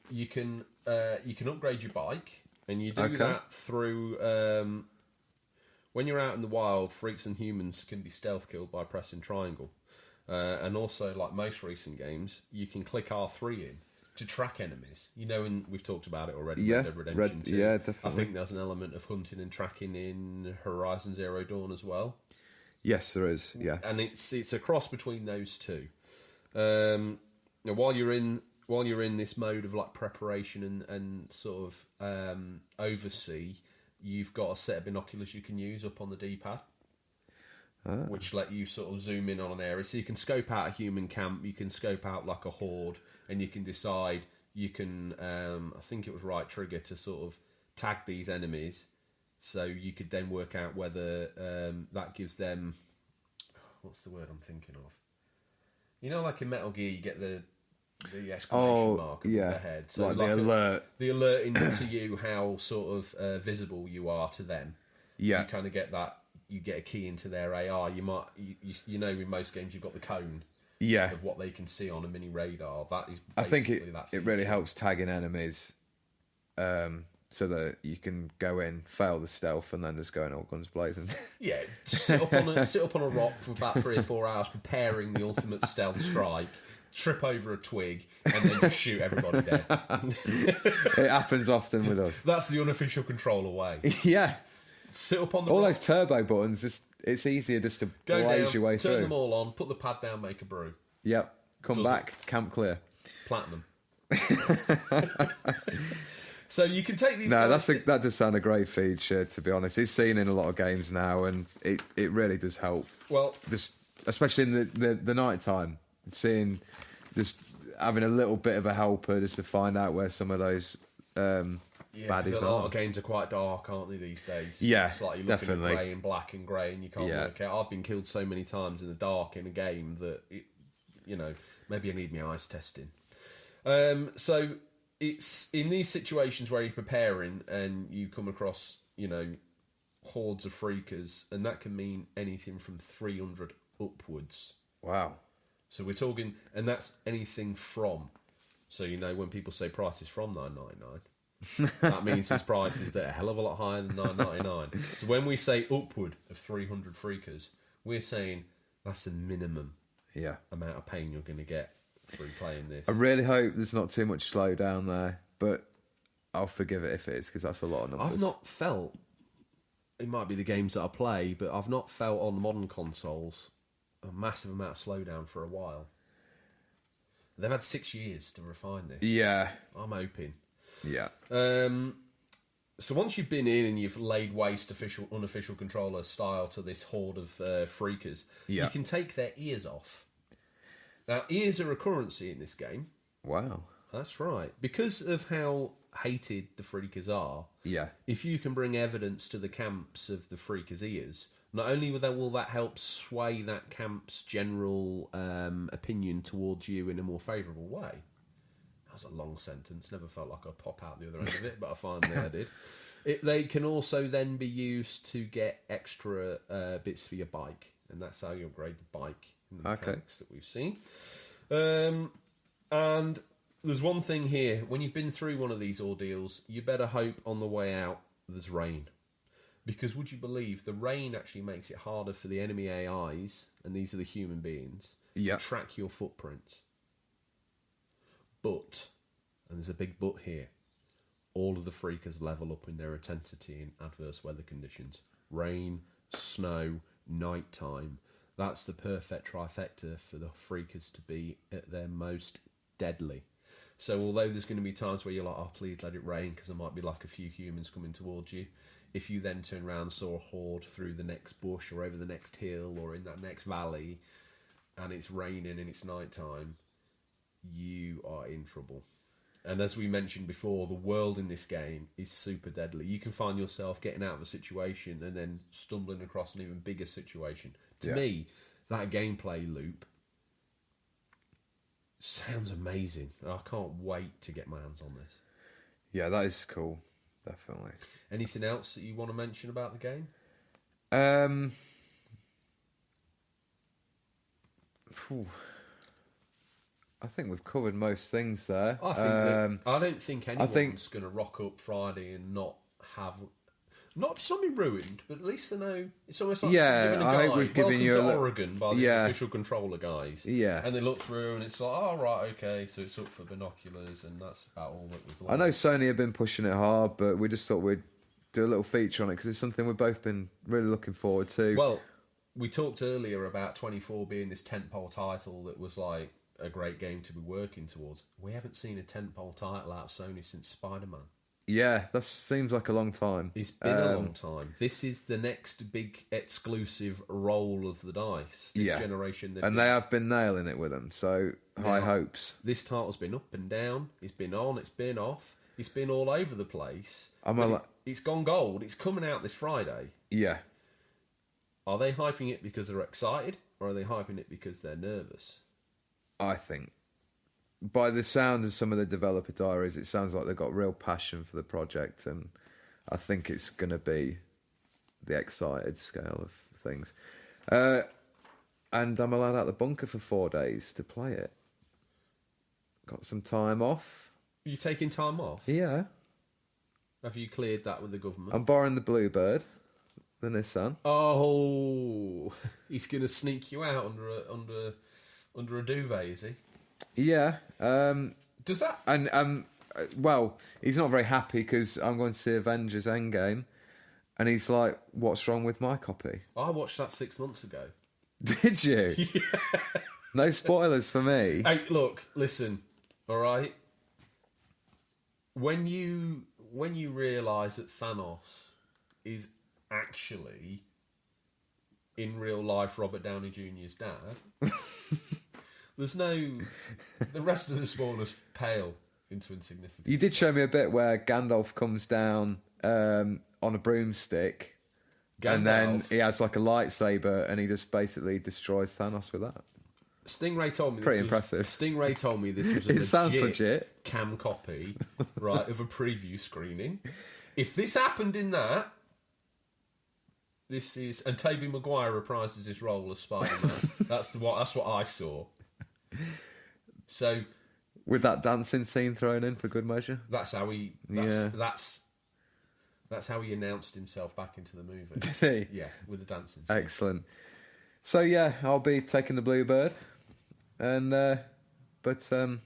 [SPEAKER 1] You can upgrade your bike, and you do that through. When you're out in the wild, freaks and humans can be stealth killed by pressing triangle, and also like most recent games, you can click R3 in to track enemies. You know, and we've talked about it already.
[SPEAKER 2] Yeah,
[SPEAKER 1] Red Dead Redemption 2.
[SPEAKER 2] Yeah, definitely.
[SPEAKER 1] I think there's an element of hunting and tracking in Horizon Zero Dawn as well.
[SPEAKER 2] Yes, there is. Yeah,
[SPEAKER 1] and it's a cross between those two. Now, while you're in this mode of like preparation and sort of oversee, you've got a set of binoculars you can use up on the D-pad. Which let you sort of zoom in on an area. So you can scope out a human camp, you can scope out like a horde, and you can decide, you can, I think it was right trigger to sort of tag these enemies, so you could then work out whether that gives them, what's the word I'm thinking of? You know, like in Metal Gear, you get the exclamation mark on their head. So
[SPEAKER 2] like the alert.
[SPEAKER 1] The alerting to you how sort of visible you are to them.
[SPEAKER 2] Yeah.
[SPEAKER 1] You kind of get that. You get a key into their AR. You might, you know, in most games you've got the cone,
[SPEAKER 2] Yeah.
[SPEAKER 1] of what they can see on a mini radar. That is,
[SPEAKER 2] I think
[SPEAKER 1] that
[SPEAKER 2] it really
[SPEAKER 1] feature.
[SPEAKER 2] helps tagging enemies, so that you can go in, fail the stealth, and then just go in all guns blazing.
[SPEAKER 1] Yeah, sit up on a rock for about 3 or 4 hours, preparing the ultimate stealth strike. Trip over a twig and then just shoot everybody dead.
[SPEAKER 2] It happens often with us.
[SPEAKER 1] That's the unofficial controller way.
[SPEAKER 2] Yeah.
[SPEAKER 1] Sit up on the
[SPEAKER 2] All
[SPEAKER 1] rock,
[SPEAKER 2] those turbo buttons, it's easier just to
[SPEAKER 1] go
[SPEAKER 2] blaze
[SPEAKER 1] down,
[SPEAKER 2] your way
[SPEAKER 1] turn
[SPEAKER 2] through.
[SPEAKER 1] them all on, put the pad down, make a brew.
[SPEAKER 2] Yep. Come
[SPEAKER 1] Does
[SPEAKER 2] back, camp clear.
[SPEAKER 1] Platinum. So you can take these.
[SPEAKER 2] No,
[SPEAKER 1] guys
[SPEAKER 2] that does sound a great feature, to be honest. It's seen in a lot of games now, and it really does help.
[SPEAKER 1] Well,
[SPEAKER 2] Just especially in the night time, seeing, just having a little bit of a helper just to find out where some of those baddies
[SPEAKER 1] a lot
[SPEAKER 2] are.
[SPEAKER 1] of games are quite dark, aren't they, these days?
[SPEAKER 2] Yeah,
[SPEAKER 1] it's like you're looking
[SPEAKER 2] definitely.
[SPEAKER 1] at grey and black and grey, and you can't work out. I've been killed so many times in the dark in a game that maybe I need my eyes testing. So it's in these situations where you're preparing and you come across hordes of freakers, and that can mean anything from 300 upwards.
[SPEAKER 2] Wow.
[SPEAKER 1] So we're talking, and that's anything from. So when people say prices from $9.99, that means his prices that are a hell of a lot higher than $9.99. So when we say upward of 300 freakers, we're saying that's the minimum amount of pain you're going to get through playing this.
[SPEAKER 2] I really hope there's not too much slowdown there, but I'll forgive it if it is, because that's a lot of numbers.
[SPEAKER 1] I've not felt, it might be the games that I play, but I've not felt on modern consoles a massive amount of slowdown for a while. They've had 6 years to refine this.
[SPEAKER 2] Yeah.
[SPEAKER 1] I'm hoping.
[SPEAKER 2] Yeah.
[SPEAKER 1] So once you've been in and you've laid waste unofficial controller style to this horde of freakers, you can take their ears off. Now, ears are a currency in this game.
[SPEAKER 2] Wow.
[SPEAKER 1] That's right. Because of how hated the freakers are, if you can bring evidence to the camps of the freakers' ears, not only will that help sway that camp's general opinion towards you in a more favourable way. That was a long sentence. Never felt like I'd pop out the other end of it, but I finally I did. They can also then be used to get extra bits for your bike, and that's how you upgrade the bike in the mechanics that we've seen. And there's one thing here. When you've been through one of these ordeals, you better hope on the way out there's rain. Because would you believe the rain actually makes it harder for the enemy AIs, and these are the human beings, to track your footprints. But, and there's a big but here, all of the freakers level up in their intensity in adverse weather conditions. Rain, snow, nighttime. That's the perfect trifecta for the freakers to be at their most deadly. So although there's going to be times where you're like, oh, please let it rain, because there might be like a few humans coming towards you, if you then turn around and saw a horde through the next bush or over the next hill or in that next valley, and it's raining and it's nighttime, you are in trouble. And as we mentioned before, the world in this game is super deadly. You can find yourself getting out of a situation and then stumbling across an even bigger situation. To me, that gameplay loop sounds amazing. I can't wait to get my hands on this.
[SPEAKER 2] Yeah, that is cool. Definitely.
[SPEAKER 1] Anything else that you want to mention about the game?
[SPEAKER 2] I think we've covered most things there.
[SPEAKER 1] I don't think anyone's going to rock up Friday and not something ruined, but at least they know. It's almost like giving a guide,
[SPEAKER 2] I think we've given you
[SPEAKER 1] to Oregon by the official controller guys.
[SPEAKER 2] Yeah,
[SPEAKER 1] and they look through and it's like, oh right, okay, so it's up for binoculars, and that's about all that we've learned.
[SPEAKER 2] I know Sony have been pushing it hard, but we just thought we'd do a little feature on it because it's something we've both been really looking forward to.
[SPEAKER 1] Well, we talked earlier about 24 being this tentpole title that was like a great game to be working towards. We haven't seen a tentpole title out of Sony since Spider-Man.
[SPEAKER 2] Yeah, that seems like a long time.
[SPEAKER 1] It's been a long time. This is the next big exclusive roll of the dice this generation.
[SPEAKER 2] And they have been nailing it with them, so high hopes.
[SPEAKER 1] This title's been up and down. It's been on, it's been off. It's been all over the place. It's gone gold. It's coming out this Friday.
[SPEAKER 2] Yeah.
[SPEAKER 1] Are they hyping it because they're excited, or are they hyping it because they're nervous?
[SPEAKER 2] I think, by the sound of some of the developer diaries, it sounds like they've got real passion for the project, and I think it's going to be the excited scale of things. and I'm allowed out the bunker for 4 days to play it. Got some time off.
[SPEAKER 1] Are you taking time off?
[SPEAKER 2] Yeah.
[SPEAKER 1] Have you cleared that with the government?
[SPEAKER 2] I'm borrowing the Bluebird, the Nissan.
[SPEAKER 1] Oh, he's going to sneak you out under a duvet, is he?
[SPEAKER 2] Yeah.
[SPEAKER 1] Does that?
[SPEAKER 2] And well, he's not very happy because I'm going to see Avengers Endgame, and he's like, "What's wrong with my copy?"
[SPEAKER 1] I watched that 6 months ago.
[SPEAKER 2] Did you?
[SPEAKER 1] Yeah.
[SPEAKER 2] No spoilers for me.
[SPEAKER 1] Hey, look, listen. All right. When you realise that Thanos is actually in real life Robert Downey Jr.'s dad, there's no. The rest of the spoilers pale into insignificance.
[SPEAKER 2] You did show me a bit where Gandalf comes down on a broomstick, and then he has like a lightsaber, and he just basically destroys Thanos with that.
[SPEAKER 1] Stingray told me
[SPEAKER 2] Pretty impressive.
[SPEAKER 1] Stingray told me this was a
[SPEAKER 2] It sounds legit.
[SPEAKER 1] cam copy, right, of a preview screening. If this happened in that, this is, and Tobey Maguire reprises his role as Spider-Man. That's what I saw. So,
[SPEAKER 2] with that dancing scene thrown in for good measure.
[SPEAKER 1] that's how he. That's how he announced himself back into the movie.
[SPEAKER 2] Did he?
[SPEAKER 1] Yeah, with the dancing scene.
[SPEAKER 2] Excellent. So yeah, I'll be taking the Bluebird, and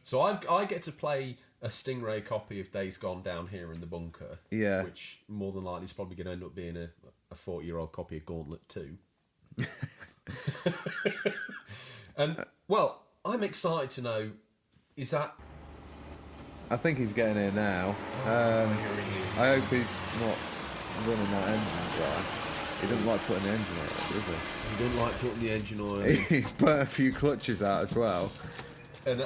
[SPEAKER 1] So I get to play a Stingray copy of Days Gone down here in the bunker.
[SPEAKER 2] Yeah.
[SPEAKER 1] Which more than likely is probably going to end up being a 40-year-old copy of Gauntlet 2. And well, I'm excited to know, is that?
[SPEAKER 2] I think he's getting here now.
[SPEAKER 1] Here he is.
[SPEAKER 2] I hope he's not running that engine dry. He doesn't like putting the engine oil, does he?
[SPEAKER 1] He doesn't like putting the engine oil in.
[SPEAKER 2] He's put a few clutches out as well.
[SPEAKER 1] And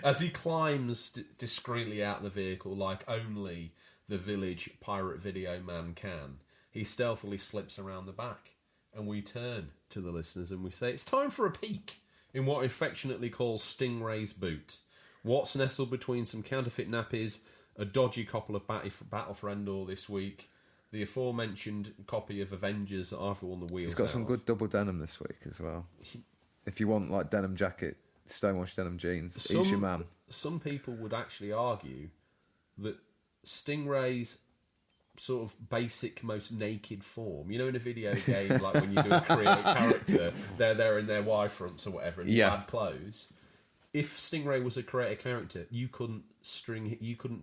[SPEAKER 1] as he climbs discreetly out of the vehicle, like only the village pirate video man can, he stealthily slips around the back. And we turn to the listeners and we say, it's time for a peek in what I affectionately call Stingray's boot. What's nestled between some counterfeit nappies, a dodgy couple of Battle for Endor this week, the aforementioned copy of Avengers that I've worn the wheels.
[SPEAKER 2] He's got
[SPEAKER 1] out
[SPEAKER 2] some
[SPEAKER 1] of.
[SPEAKER 2] good double denim this week as well. If you want like denim jacket, stonewashed denim jeans, he's your man.
[SPEAKER 1] Some people would actually argue that Stingray's sort of basic, most naked form, you know, in a video game, like when you do create a character, they're there in their Y fronts or whatever, and bad clothes. If Stingray was a created character, you couldn't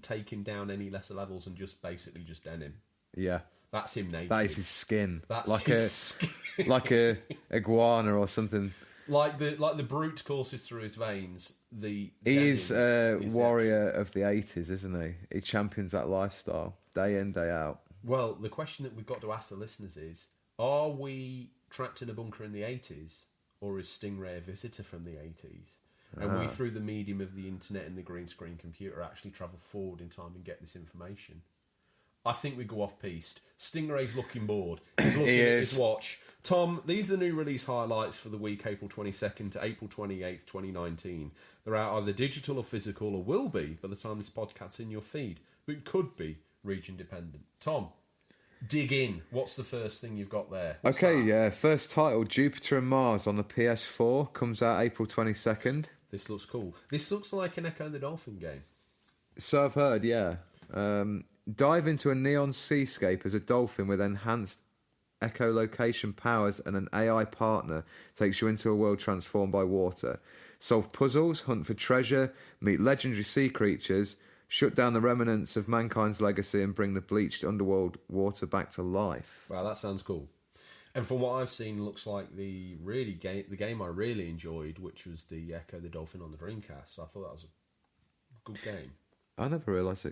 [SPEAKER 1] take him down any lesser levels and just denim.
[SPEAKER 2] Yeah.
[SPEAKER 1] That's him naked.
[SPEAKER 2] That is his skin.
[SPEAKER 1] That's
[SPEAKER 2] like
[SPEAKER 1] his skin.
[SPEAKER 2] Like a iguana or something.
[SPEAKER 1] Like the brute courses through his veins. He
[SPEAKER 2] is a warrior of the 80s, isn't he? He champions that lifestyle day in, day out.
[SPEAKER 1] Well, the question that we've got to ask the listeners is, are we trapped in a bunker in the 80s, or is Stingray a visitor from the 80s? And we, through the medium of the internet and the green screen computer, actually travel forward in time and get this information? I think we go off-piste. Stingray's looking bored. He's looking at his watch. Tom, these are the new release highlights for the week April 22nd to April 28th, 2019. They're out either digital or physical, or will be by the time this podcast's in your feed. But it could be region-dependent. Tom, dig in. What's the first thing you've got there?
[SPEAKER 2] First title, Jupiter and Mars on the PS4, comes out April 22nd.
[SPEAKER 1] This looks cool. This looks like an Echo the Dolphin game.
[SPEAKER 2] So I've heard, yeah. Dive into a neon seascape as a dolphin with enhanced echolocation powers and an AI partner takes you into a world transformed by water. Solve puzzles, hunt for treasure, meet legendary sea creatures, shut down the remnants of mankind's legacy and bring the bleached underworld water back to life.
[SPEAKER 1] Wow, that sounds cool. And from what I've seen, looks like the game I really enjoyed, which was the Echo the Dolphin on the Dreamcast. So I thought that was a good game.
[SPEAKER 2] I never realised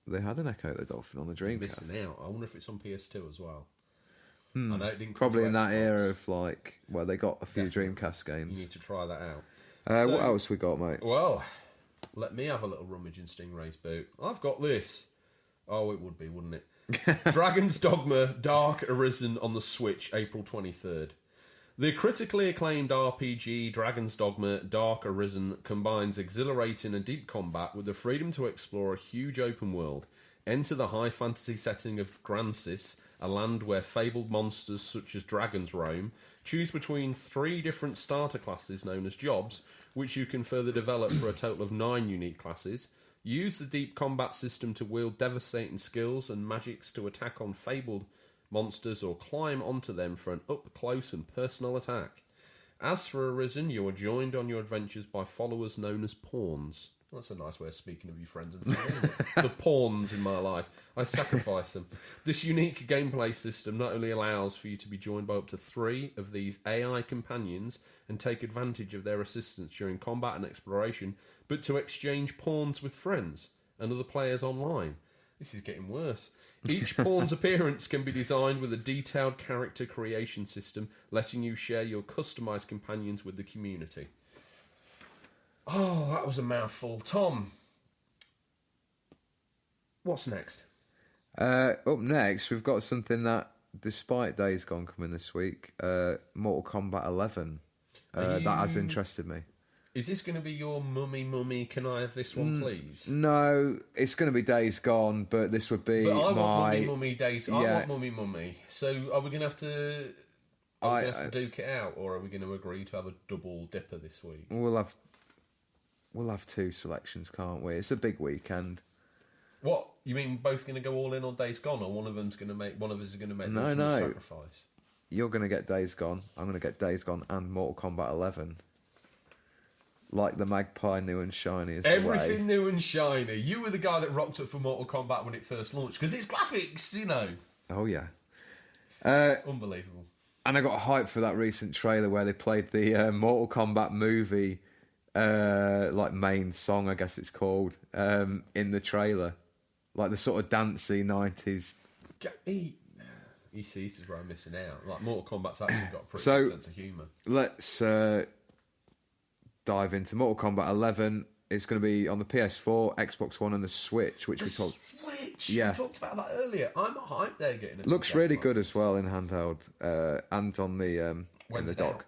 [SPEAKER 2] they had an Echo the Dolphin on the Dreamcast.
[SPEAKER 1] Missing out. I wonder if it's on PS2 as well. I know it didn't
[SPEAKER 2] probably in that
[SPEAKER 1] Xbox.
[SPEAKER 2] era of like where they got a few
[SPEAKER 1] Definitely.
[SPEAKER 2] Dreamcast games.
[SPEAKER 1] You need to try that out.
[SPEAKER 2] What else we got, mate?
[SPEAKER 1] Well, let me have a little rummage in Stingray's boot. I've got this. Oh, it would be, wouldn't it? Dragon's Dogma Dark Arisen on the Switch, April 23rd. The critically acclaimed RPG Dragon's Dogma Dark Arisen combines exhilarating and deep combat with the freedom to explore a huge open world. Enter the high fantasy setting of Grancis, a land where fabled monsters such as dragons roam, Choose between 3 different starter classes known as jobs, which you can further develop for a total of 9 unique classes. Use the deep combat system to wield devastating skills and magics to attack on fabled monsters or climb onto them for an up-close and personal attack. As for Arisen, you are joined on your adventures by followers known as pawns. That's a nice way of speaking of your friends and family, isn't it? The pawns in my life. I sacrifice them. This unique gameplay system not only allows for you to be joined by up to 3 of these AI companions and take advantage of their assistance during combat and exploration, but to exchange pawns with friends and other players online. This is getting worse. Each pawn's appearance can be designed with a detailed character creation system, letting you share your customised companions with the community. Oh, that was a mouthful. Tom, what's next?
[SPEAKER 2] Up next, we've got something that, despite Days Gone coming this week, Mortal Kombat 11. That has interested me.
[SPEAKER 1] Is this going to be your mummy, can I have this one, please?
[SPEAKER 2] No, it's going to be Days Gone, but this would be
[SPEAKER 1] want mummy days.
[SPEAKER 2] Yeah.
[SPEAKER 1] I want mummy. So are we going to have to... duke it out, or are we going to agree to have a double dipper this week?
[SPEAKER 2] We'll have 2 selections, can't we? It's a big weekend.
[SPEAKER 1] What? You mean both going to go all in on Days Gone, or one of us is going to make the ultimate sacrifice?
[SPEAKER 2] You're going to get Days Gone. I'm going to get Days Gone and Mortal Kombat 11. Like the magpie, new and shiny is
[SPEAKER 1] everything new and shiny. You were the guy that rocked up for Mortal Kombat when it first launched because it's graphics, you know.
[SPEAKER 2] Oh yeah,
[SPEAKER 1] unbelievable.
[SPEAKER 2] And I got hyped for that recent trailer where they played the Mortal Kombat movie, like main song, I guess it's called, in the trailer, like the sort of dancey 90s.
[SPEAKER 1] You see, this is where I'm missing out. Like Mortal Kombat's actually got a pretty good sense of humour.
[SPEAKER 2] Let's dive into Mortal Kombat 11. It's going to be on the PS4, Xbox One, and the Switch, which
[SPEAKER 1] Switch. Yeah, we talked about that earlier. I'm hyped there getting it.
[SPEAKER 2] Looks really good as well in handheld and on the in the dock.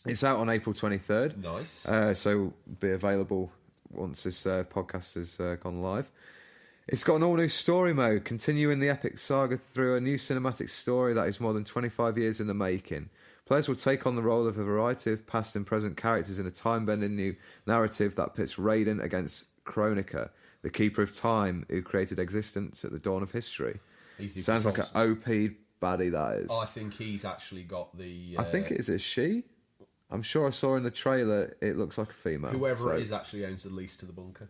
[SPEAKER 2] It's out on April 23rd.
[SPEAKER 1] Nice.
[SPEAKER 2] So be available once this podcast has gone live. It's got an all-new story mode, continuing the epic saga through a new cinematic story that is more than 25 years in the making. Players will take on the role of a variety of past and present characters in a time-bending new narrative that pits Raiden against Kronika, the Keeper of Time, who created existence at the dawn of history. Sounds like an OP baddie, that is.
[SPEAKER 1] I think he's actually got the...
[SPEAKER 2] I think it is a she. I'm sure I saw in the trailer it looks like a female.
[SPEAKER 1] Whoever it is actually owns the lease to the bunker.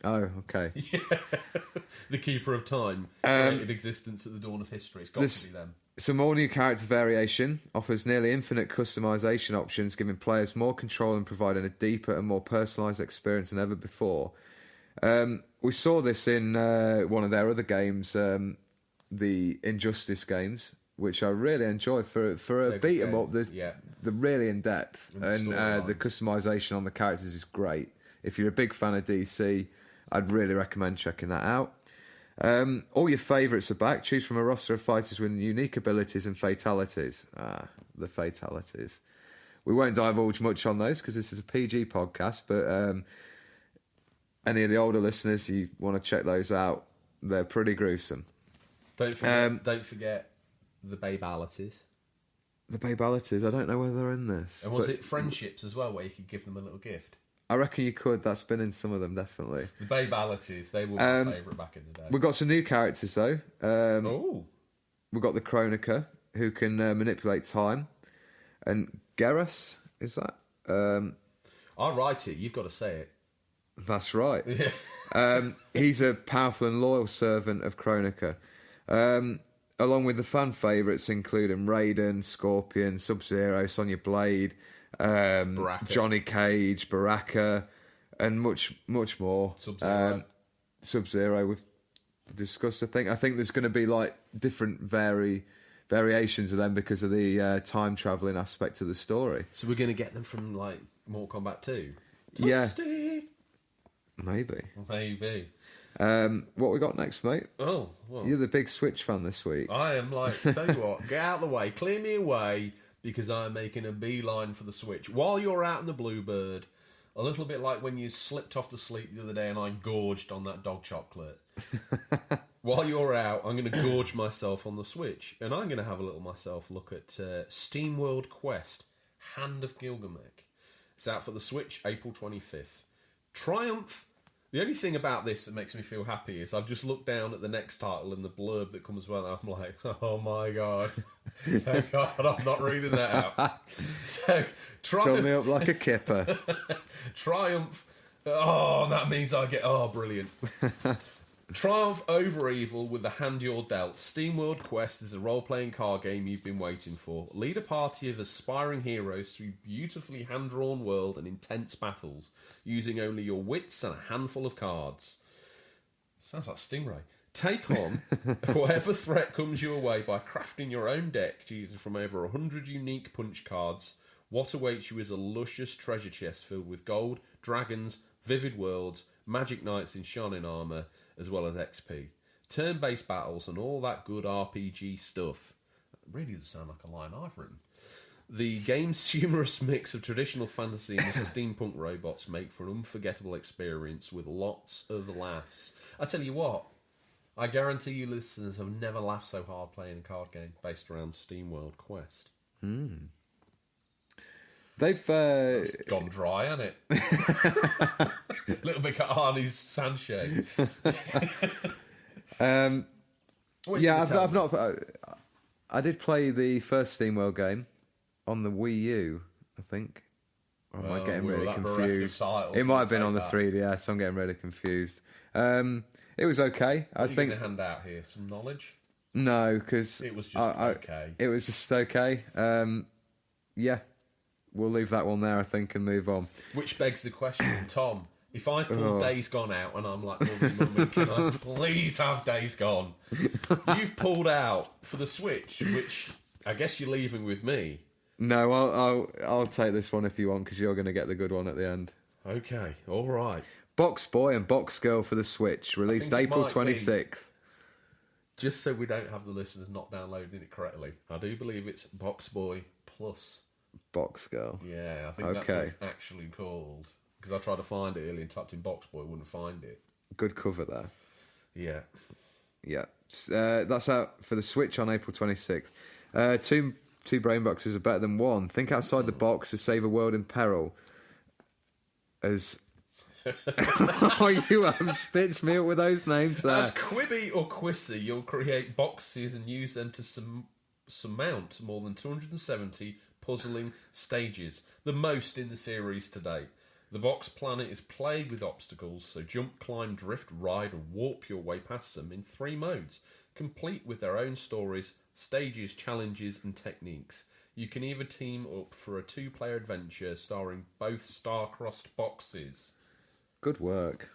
[SPEAKER 2] Oh, okay.
[SPEAKER 1] Yeah. The Keeper of Time created existence at the dawn of history. It's got to be them.
[SPEAKER 2] Some more new character variation offers nearly infinite customization options, giving players more control and providing a deeper and more personalised experience than ever before. We saw this in one of their other games, the Injustice games, which I really enjoy. For a beat 'em up, they're really in depth, and the customization on the characters is great. If you're a big fan of DC, I'd really recommend checking that out. All your favourites are back. Choose from a roster of fighters with unique abilities and fatalities. The fatalities. We won't divulge much on those because this is a PG podcast, but any of the older listeners, you want to check those out, they're pretty gruesome.
[SPEAKER 1] Don't forget the babalities.
[SPEAKER 2] The babalities, I don't know whether they're in this.
[SPEAKER 1] And was it friendships as well, where you could give them a little gift?
[SPEAKER 2] I reckon you could. That's been in some of them, definitely.
[SPEAKER 1] The babalities, they were my favourite back in the day.
[SPEAKER 2] We've got some new characters, though. We've got the Kronika, who can manipulate time. And Geras, is that?
[SPEAKER 1] I write it, you've got to say it.
[SPEAKER 2] That's right.
[SPEAKER 1] Yeah.
[SPEAKER 2] He's a powerful and loyal servant of Kronika. Along with the fan favourites, including Raiden, Scorpion, Sub-Zero, Sonya Blade... Johnny Cage, Baraka, and much more. Sub-Zero we've discussed. I think there's going to be like different variations of them because of the time travelling aspect of the story.
[SPEAKER 1] So we're going to get them from like Mortal Kombat 2?
[SPEAKER 2] Yeah. Maybe. What we got next, mate?
[SPEAKER 1] Oh, well.
[SPEAKER 2] You're the big Switch fan this week.
[SPEAKER 1] I am like, tell you what, get out of the way, clear me away, because I'm making a beeline for the Switch. While you're out in the Bluebird, a little bit like when you slipped off to sleep the other day and I gorged on that dog chocolate. While you're out, I'm going to gorge myself on the Switch, and I'm going to have a little myself look at SteamWorld Quest, Hand of Gilgamesh. It's out for the Switch, April 25th. Triumph. The only thing about this that makes me feel happy is I've just looked down at the next title and the blurb that comes with it, and I'm like, oh my God. Thank God I'm not reading that out. So, Triumph.
[SPEAKER 2] Done me up like a kipper.
[SPEAKER 1] Triumph. Oh, that means I get... Oh, brilliant. Triumph over evil with the hand you're dealt. SteamWorld Quest is a role-playing card game you've been waiting for. Lead a party of aspiring heroes through beautifully hand-drawn world and intense battles, using only your wits and a handful of cards. Sounds like Stingray. Take on whatever threat comes your way by crafting your own deck, choosing from over 100 unique punch cards. What awaits you is a luscious treasure chest filled with gold, dragons, vivid worlds, magic knights in shining armour, as well as XP. Turn-based battles and all that good RPG stuff. It really does sound like a line I've written. The game's humorous mix of traditional fantasy and steampunk robots make for an unforgettable experience with lots of laughs. I tell you what, I guarantee you listeners have never laughed so hard playing a card game based around SteamWorld Quest.
[SPEAKER 2] They've
[SPEAKER 1] It's gone dry, hasn't it? A little bit like Arnie's handshake.
[SPEAKER 2] I've not. I did play the first SteamWorld game on the Wii U, I think. Or am I getting really confused? It might have been on the 3DS. I'm getting really confused. It was okay.
[SPEAKER 1] I think. Going to hand out here some knowledge.
[SPEAKER 2] No, because
[SPEAKER 1] it was just okay.
[SPEAKER 2] It was just okay. Yeah. We'll leave that one there, I think, and move on.
[SPEAKER 1] Which begs the question, Tom, if I pull Days Gone out and I'm like, Mummy, can I please have Days Gone? You've pulled out for the Switch, which I guess you're leaving with me.
[SPEAKER 2] No, I'll take this one if you want, because you're going to get the good one at the end.
[SPEAKER 1] Okay, all right.
[SPEAKER 2] Box Boy and Box Girl for the Switch, released April 26th.
[SPEAKER 1] Just so we don't have the listeners not downloading it correctly, I do believe it's Box Boy Plus
[SPEAKER 2] Box Girl.
[SPEAKER 1] Yeah, I think that's what it's actually called. Because I tried to find it earlier and typed in Box Boy, wouldn't find it.
[SPEAKER 2] Good cover there.
[SPEAKER 1] Yeah.
[SPEAKER 2] Yeah. That's out for the Switch on April 26th. Two brain boxes are better than one. Think outside the box to save a world in peril. As... you have stitched me up with those names there.
[SPEAKER 1] As Quibi or Quissy, you'll create boxes and use them to surmount more than 270 puzzling stages, the most in the series to date. The box planet is plagued with obstacles, so jump, climb, drift, ride, and warp your way past them in 3 modes, complete with their own stories, stages, challenges, and techniques. You can either team up for a 2-player adventure starring both star-crossed boxes.
[SPEAKER 2] Good work.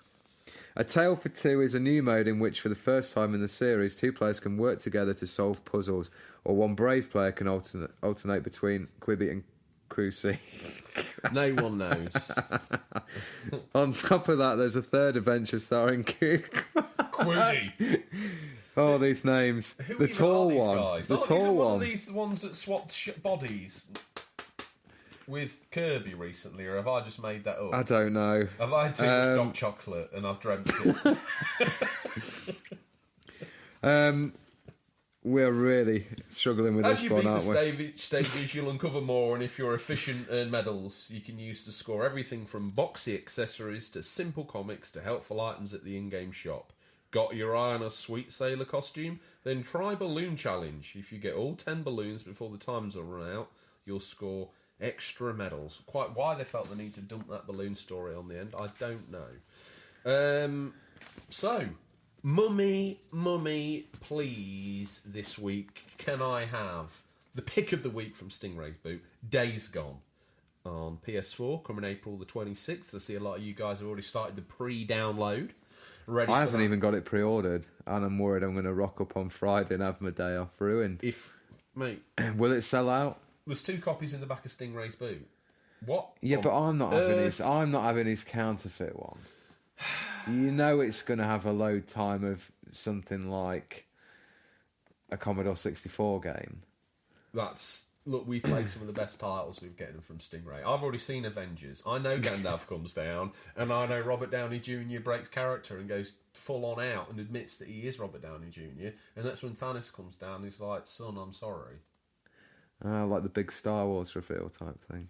[SPEAKER 2] A Tale for Two is a new mode in which, for the first time in the series, 2 players can work together to solve puzzles, or one brave player can alternate between Quibi and Cruci.
[SPEAKER 1] No one knows.
[SPEAKER 2] On top of that, there's a third adventure starring
[SPEAKER 1] Quibi.
[SPEAKER 2] Oh, these names. The tall one.
[SPEAKER 1] Guys?
[SPEAKER 2] The tall one.
[SPEAKER 1] One of these ones that swapped bodies with Kirby recently, or have I just made that up?
[SPEAKER 2] I don't know.
[SPEAKER 1] Have I had too much dog chocolate and I've dreamt it?
[SPEAKER 2] We're really struggling with this one, aren't we?
[SPEAKER 1] As you beat the stages, you'll uncover more, and if you're efficient, earn medals you can use to score everything from boxy accessories to simple comics to helpful items at the in-game shop. Got your eye on a sweet sailor costume? Then try Balloon Challenge. If you get all 10 balloons before the times are run out, you'll score extra medals. Quite why they felt the need to dump that balloon story on the end, I don't know. So, Mummy, please, this week, can I have the pick of the week from Stingray's boot, Days Gone, on PS4, coming April the 26th. I see a lot of you guys have already started the pre-download. Ready
[SPEAKER 2] I haven't even got it pre-ordered, and I'm worried I'm going to rock up on Friday and have my day off ruined.
[SPEAKER 1] Mate,
[SPEAKER 2] will it sell out?
[SPEAKER 1] There's 2 copies in the back of Stingray's boot. What?
[SPEAKER 2] Yeah, but I'm not having his counterfeit one. You know it's going to have a load time of something like a Commodore 64 game.
[SPEAKER 1] That's Look, we've played some of the best titles we've getting from Stingray. I've already seen Avengers. I know Gandalf comes down, and I know Robert Downey Jr. breaks character and goes full on out and admits that he is Robert Downey Jr. And that's when Thanos comes down and he's like, son, I'm sorry.
[SPEAKER 2] Like the big Star Wars reveal type thing.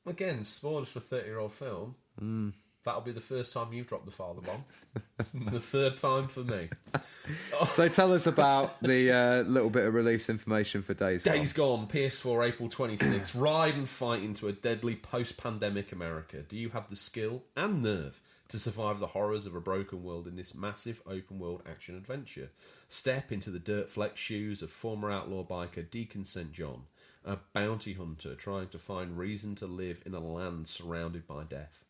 [SPEAKER 1] Again, spoilers for a 30-year-old film. That'll be the first time you've dropped the father bomb. The third time for me.
[SPEAKER 2] So tell us about the little bit of release information for Days Gone.
[SPEAKER 1] Days Gone, PS4, April 26th. Ride and fight into a deadly post-pandemic America. Do you have the skill and nerve to survive the horrors of a broken world in this massive open-world action-adventure? Step into the dirt-flecked shoes of former outlaw biker Deacon St. John, a bounty hunter trying to find reason to live in a land surrounded by death.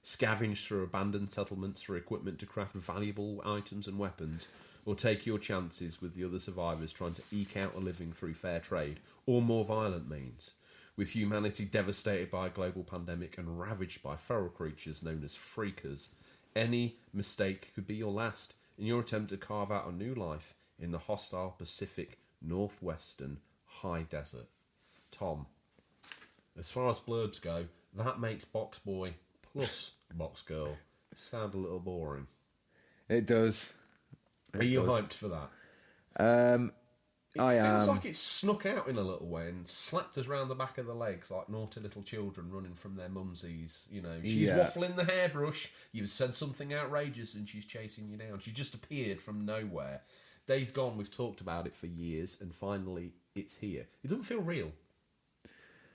[SPEAKER 1] Scavenge through abandoned settlements for equipment to craft valuable items and weapons, or take your chances with the other survivors trying to eke out a living through fair trade or more violent means. With humanity devastated by a global pandemic and ravaged by feral creatures known as freakers, any mistake could be your last in your attempt to carve out a new life in the hostile Pacific Northwestern high desert. Tom, as far as blurbs go, that makes Box Boy plus Box Girl sound a little boring.
[SPEAKER 2] It does.
[SPEAKER 1] Are you hyped for that?
[SPEAKER 2] I
[SPEAKER 1] feels
[SPEAKER 2] am.
[SPEAKER 1] like it's snuck out in a little way and slapped us round the back of the legs like naughty little children running from their mumsies. You know, she's waffling the hairbrush. You've said something outrageous and she's chasing you down. She just appeared from nowhere. Days Gone, we've talked about it for years, and finally it's here. It doesn't feel real.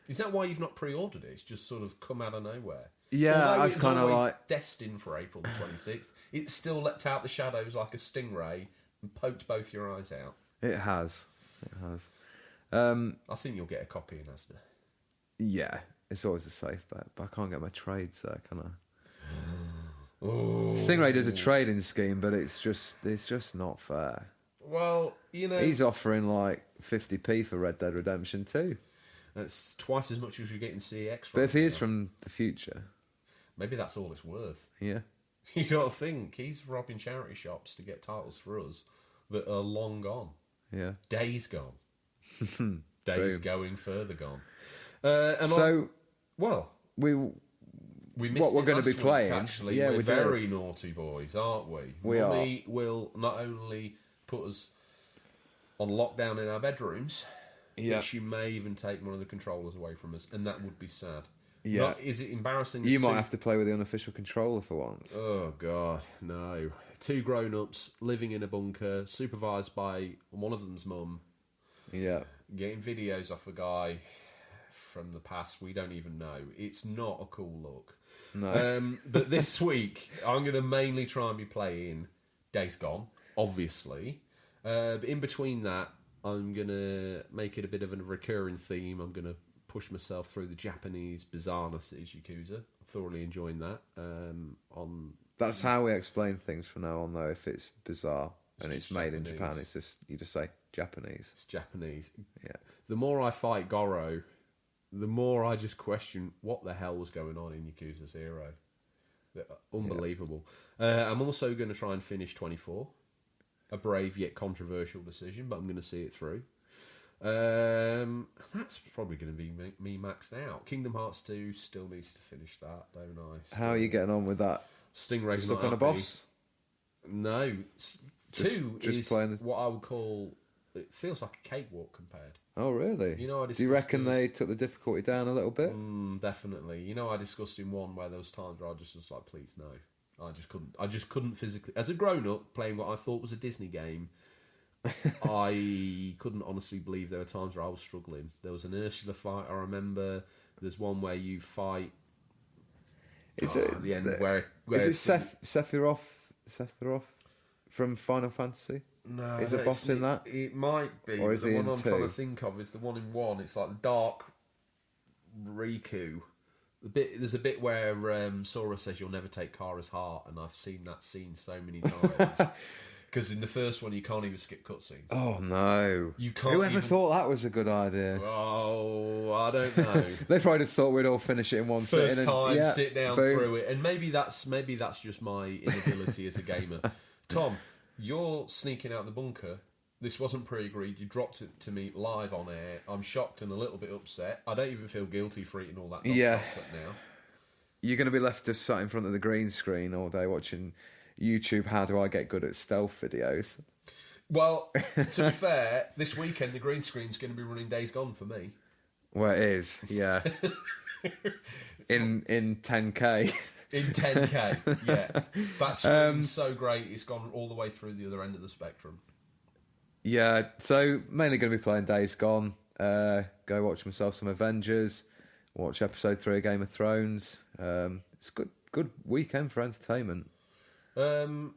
[SPEAKER 1] Is that why you've not pre-ordered it? It's just sort of come out of nowhere.
[SPEAKER 2] Yeah,
[SPEAKER 1] Although
[SPEAKER 2] I was kind of like
[SPEAKER 1] destined for April the 26th. It still leapt out the shadows like a stingray and poked both your eyes out.
[SPEAKER 2] It has.
[SPEAKER 1] I think you'll get a copy in Asda.
[SPEAKER 2] Yeah, it's always a safe bet, but I can't get my trades there, can I?
[SPEAKER 1] Oh.
[SPEAKER 2] Stingray does a trading scheme, but it's just not fair.
[SPEAKER 1] Well, you know,
[SPEAKER 2] He's offering like 50p for Red Dead Redemption 2.
[SPEAKER 1] that's twice as much as you get in CX.
[SPEAKER 2] But if he is from the future,
[SPEAKER 1] maybe that's all it's worth.
[SPEAKER 2] yeah.
[SPEAKER 1] You got to think he's robbing charity shops to get titles for us that are long gone.
[SPEAKER 2] Yeah.
[SPEAKER 1] Days gone. Days going further gone.
[SPEAKER 2] We
[SPEAKER 1] missed
[SPEAKER 2] what we're
[SPEAKER 1] it
[SPEAKER 2] going to
[SPEAKER 1] last
[SPEAKER 2] be
[SPEAKER 1] week,
[SPEAKER 2] playing.
[SPEAKER 1] Actually,
[SPEAKER 2] Yeah,
[SPEAKER 1] we're
[SPEAKER 2] we
[SPEAKER 1] very naughty boys, aren't we?
[SPEAKER 2] We are.
[SPEAKER 1] Mummy will not only put us on lockdown in our bedrooms,
[SPEAKER 2] Yeah.
[SPEAKER 1] but she may even take one of the controllers away from us, and that would be sad.
[SPEAKER 2] Yeah.
[SPEAKER 1] Is it embarrassing?
[SPEAKER 2] You might have to play with the unofficial controller for once.
[SPEAKER 1] Oh God, no! Two grown-ups living in a bunker, supervised by one of them's mum.
[SPEAKER 2] Yeah.
[SPEAKER 1] Getting videos off a guy from the past we don't even know. It's not a cool look.
[SPEAKER 2] No.
[SPEAKER 1] But this week, I'm going to mainly try and be playing Days Gone, obviously. But in between that, I'm going to make it a bit of a recurring theme. I'm going to push myself through the Japanese bizarreness that is Yakuza. I'm thoroughly enjoying that.
[SPEAKER 2] That's how we explain things from now on, though. If it's bizarre and it's made in
[SPEAKER 1] Japanese.
[SPEAKER 2] Japan, it's just you just say Japanese.
[SPEAKER 1] It's Japanese.
[SPEAKER 2] Yeah.
[SPEAKER 1] The more I fight Goro, the more I just question what the hell was going on in Yakuza 0. Unbelievable. I'm also going to try and finish 24. A brave yet controversial decision, but I'm going to see it through. That's probably going to be me maxed out. Kingdom Hearts 2 still needs to finish that, don't I?
[SPEAKER 2] How are you getting on with that?
[SPEAKER 1] Stingrays
[SPEAKER 2] Stuck
[SPEAKER 1] not
[SPEAKER 2] on a
[SPEAKER 1] happy.
[SPEAKER 2] boss?
[SPEAKER 1] No. Two
[SPEAKER 2] just
[SPEAKER 1] is
[SPEAKER 2] playing
[SPEAKER 1] what I would call... It feels like a cakewalk compared.
[SPEAKER 2] Oh, really?
[SPEAKER 1] You know,
[SPEAKER 2] do you reckon they took the difficulty down a little bit?
[SPEAKER 1] Definitely. You know, I discussed in one where there was times where I just was like, please, no. I just couldn't physically... As a grown-up, playing what I thought was a Disney game, I couldn't honestly believe there were times where I was struggling. There was an Ursula fight, I remember. There's one where you fight...
[SPEAKER 2] At
[SPEAKER 1] the end where
[SPEAKER 2] is it Sephiroth from Final Fantasy?
[SPEAKER 1] No,
[SPEAKER 2] is a boss in that?
[SPEAKER 1] It might be.
[SPEAKER 2] Or is
[SPEAKER 1] the
[SPEAKER 2] he
[SPEAKER 1] one
[SPEAKER 2] in
[SPEAKER 1] I'm
[SPEAKER 2] 2?
[SPEAKER 1] trying to think of is the one in 1. It's like the Dark Riku. There's a bit where Sora says you'll never take Kara's heart, and I've seen that scene so many times. Because in the first one, you can't even skip cutscenes.
[SPEAKER 2] Oh, no.
[SPEAKER 1] You can't.
[SPEAKER 2] Whoever thought that was a good idea?
[SPEAKER 1] Oh, I don't know.
[SPEAKER 2] They probably just thought we'd all finish it in one
[SPEAKER 1] First
[SPEAKER 2] sitting.
[SPEAKER 1] time, sit down through it, and maybe that's just my inability as a gamer. Tom, you're sneaking out the bunker This wasn't pre-agreed. You dropped it to me live on air. I'm shocked and a little bit upset. I don't even feel guilty for eating all that chocolate now.
[SPEAKER 2] You're going to be left just sat in front of the green screen all day watching YouTube How Do I Get Good at Stealth videos.
[SPEAKER 1] Well, to be fair, this weekend the green screen's going to be running Days Gone for me.
[SPEAKER 2] Well, it is, yeah. in 10K.
[SPEAKER 1] In 10K, yeah. That screen's so great, it's gone all the way through the other end of the spectrum.
[SPEAKER 2] Yeah, so mainly going to be playing Days Gone. Go watch myself some Avengers. Watch episode 3 of Game of Thrones. It's a good weekend for entertainment. I've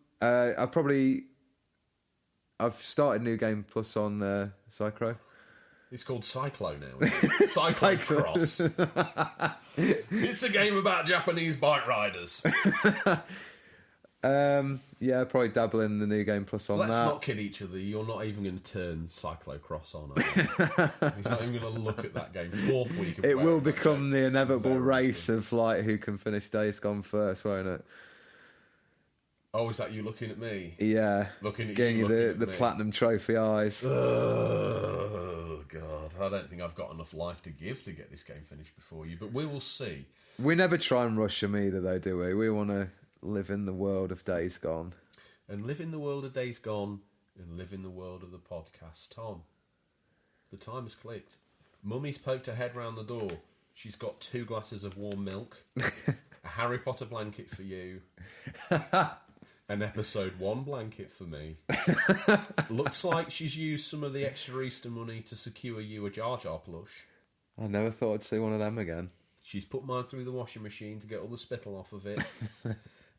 [SPEAKER 2] started New Game Plus on Cycro.
[SPEAKER 1] It's called Cyclo now. Cyclocross. It's a game about Japanese bike riders.
[SPEAKER 2] Yeah, probably dabble in the New Game Plus on
[SPEAKER 1] Let's
[SPEAKER 2] that.
[SPEAKER 1] Let's not kid each other. You're not even going to turn Cyclocross on. You're not even going to look at that game. 4th week of
[SPEAKER 2] it will become the inevitable race of like who can finish Days Gone first, won't it?
[SPEAKER 1] Oh, is that you looking at me?
[SPEAKER 2] Yeah.
[SPEAKER 1] Looking at
[SPEAKER 2] getting
[SPEAKER 1] you.
[SPEAKER 2] Getting the platinum trophy eyes.
[SPEAKER 1] Oh, God. I don't think I've got enough life to give to get this game finished before you, but we will see.
[SPEAKER 2] We never try and rush them either, though, do we? We want to live in the world of Days Gone.
[SPEAKER 1] And live in the world of Days Gone and live in the world of the podcast. Tom, the time has clicked. Mummy's poked her head round the door. She's got 2 glasses of warm milk, a Harry Potter blanket for you, an episode 1 blanket for me. Looks like she's used some of the extra Easter money to secure you a Jar Jar plush.
[SPEAKER 2] I never thought I'd see one of them again.
[SPEAKER 1] She's put mine through the washing machine to get all the spittle off of it.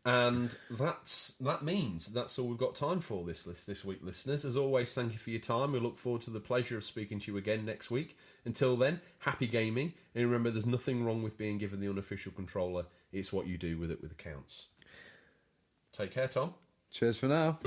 [SPEAKER 1] And that means that's all we've got time for this week, listeners. As always, thank you for your time. We look forward to the pleasure of speaking to you again next week. Until then, happy gaming. And remember, there's nothing wrong with being given the unofficial controller. It's what you do with it that counts. Take care, Tom.
[SPEAKER 2] Cheers for now.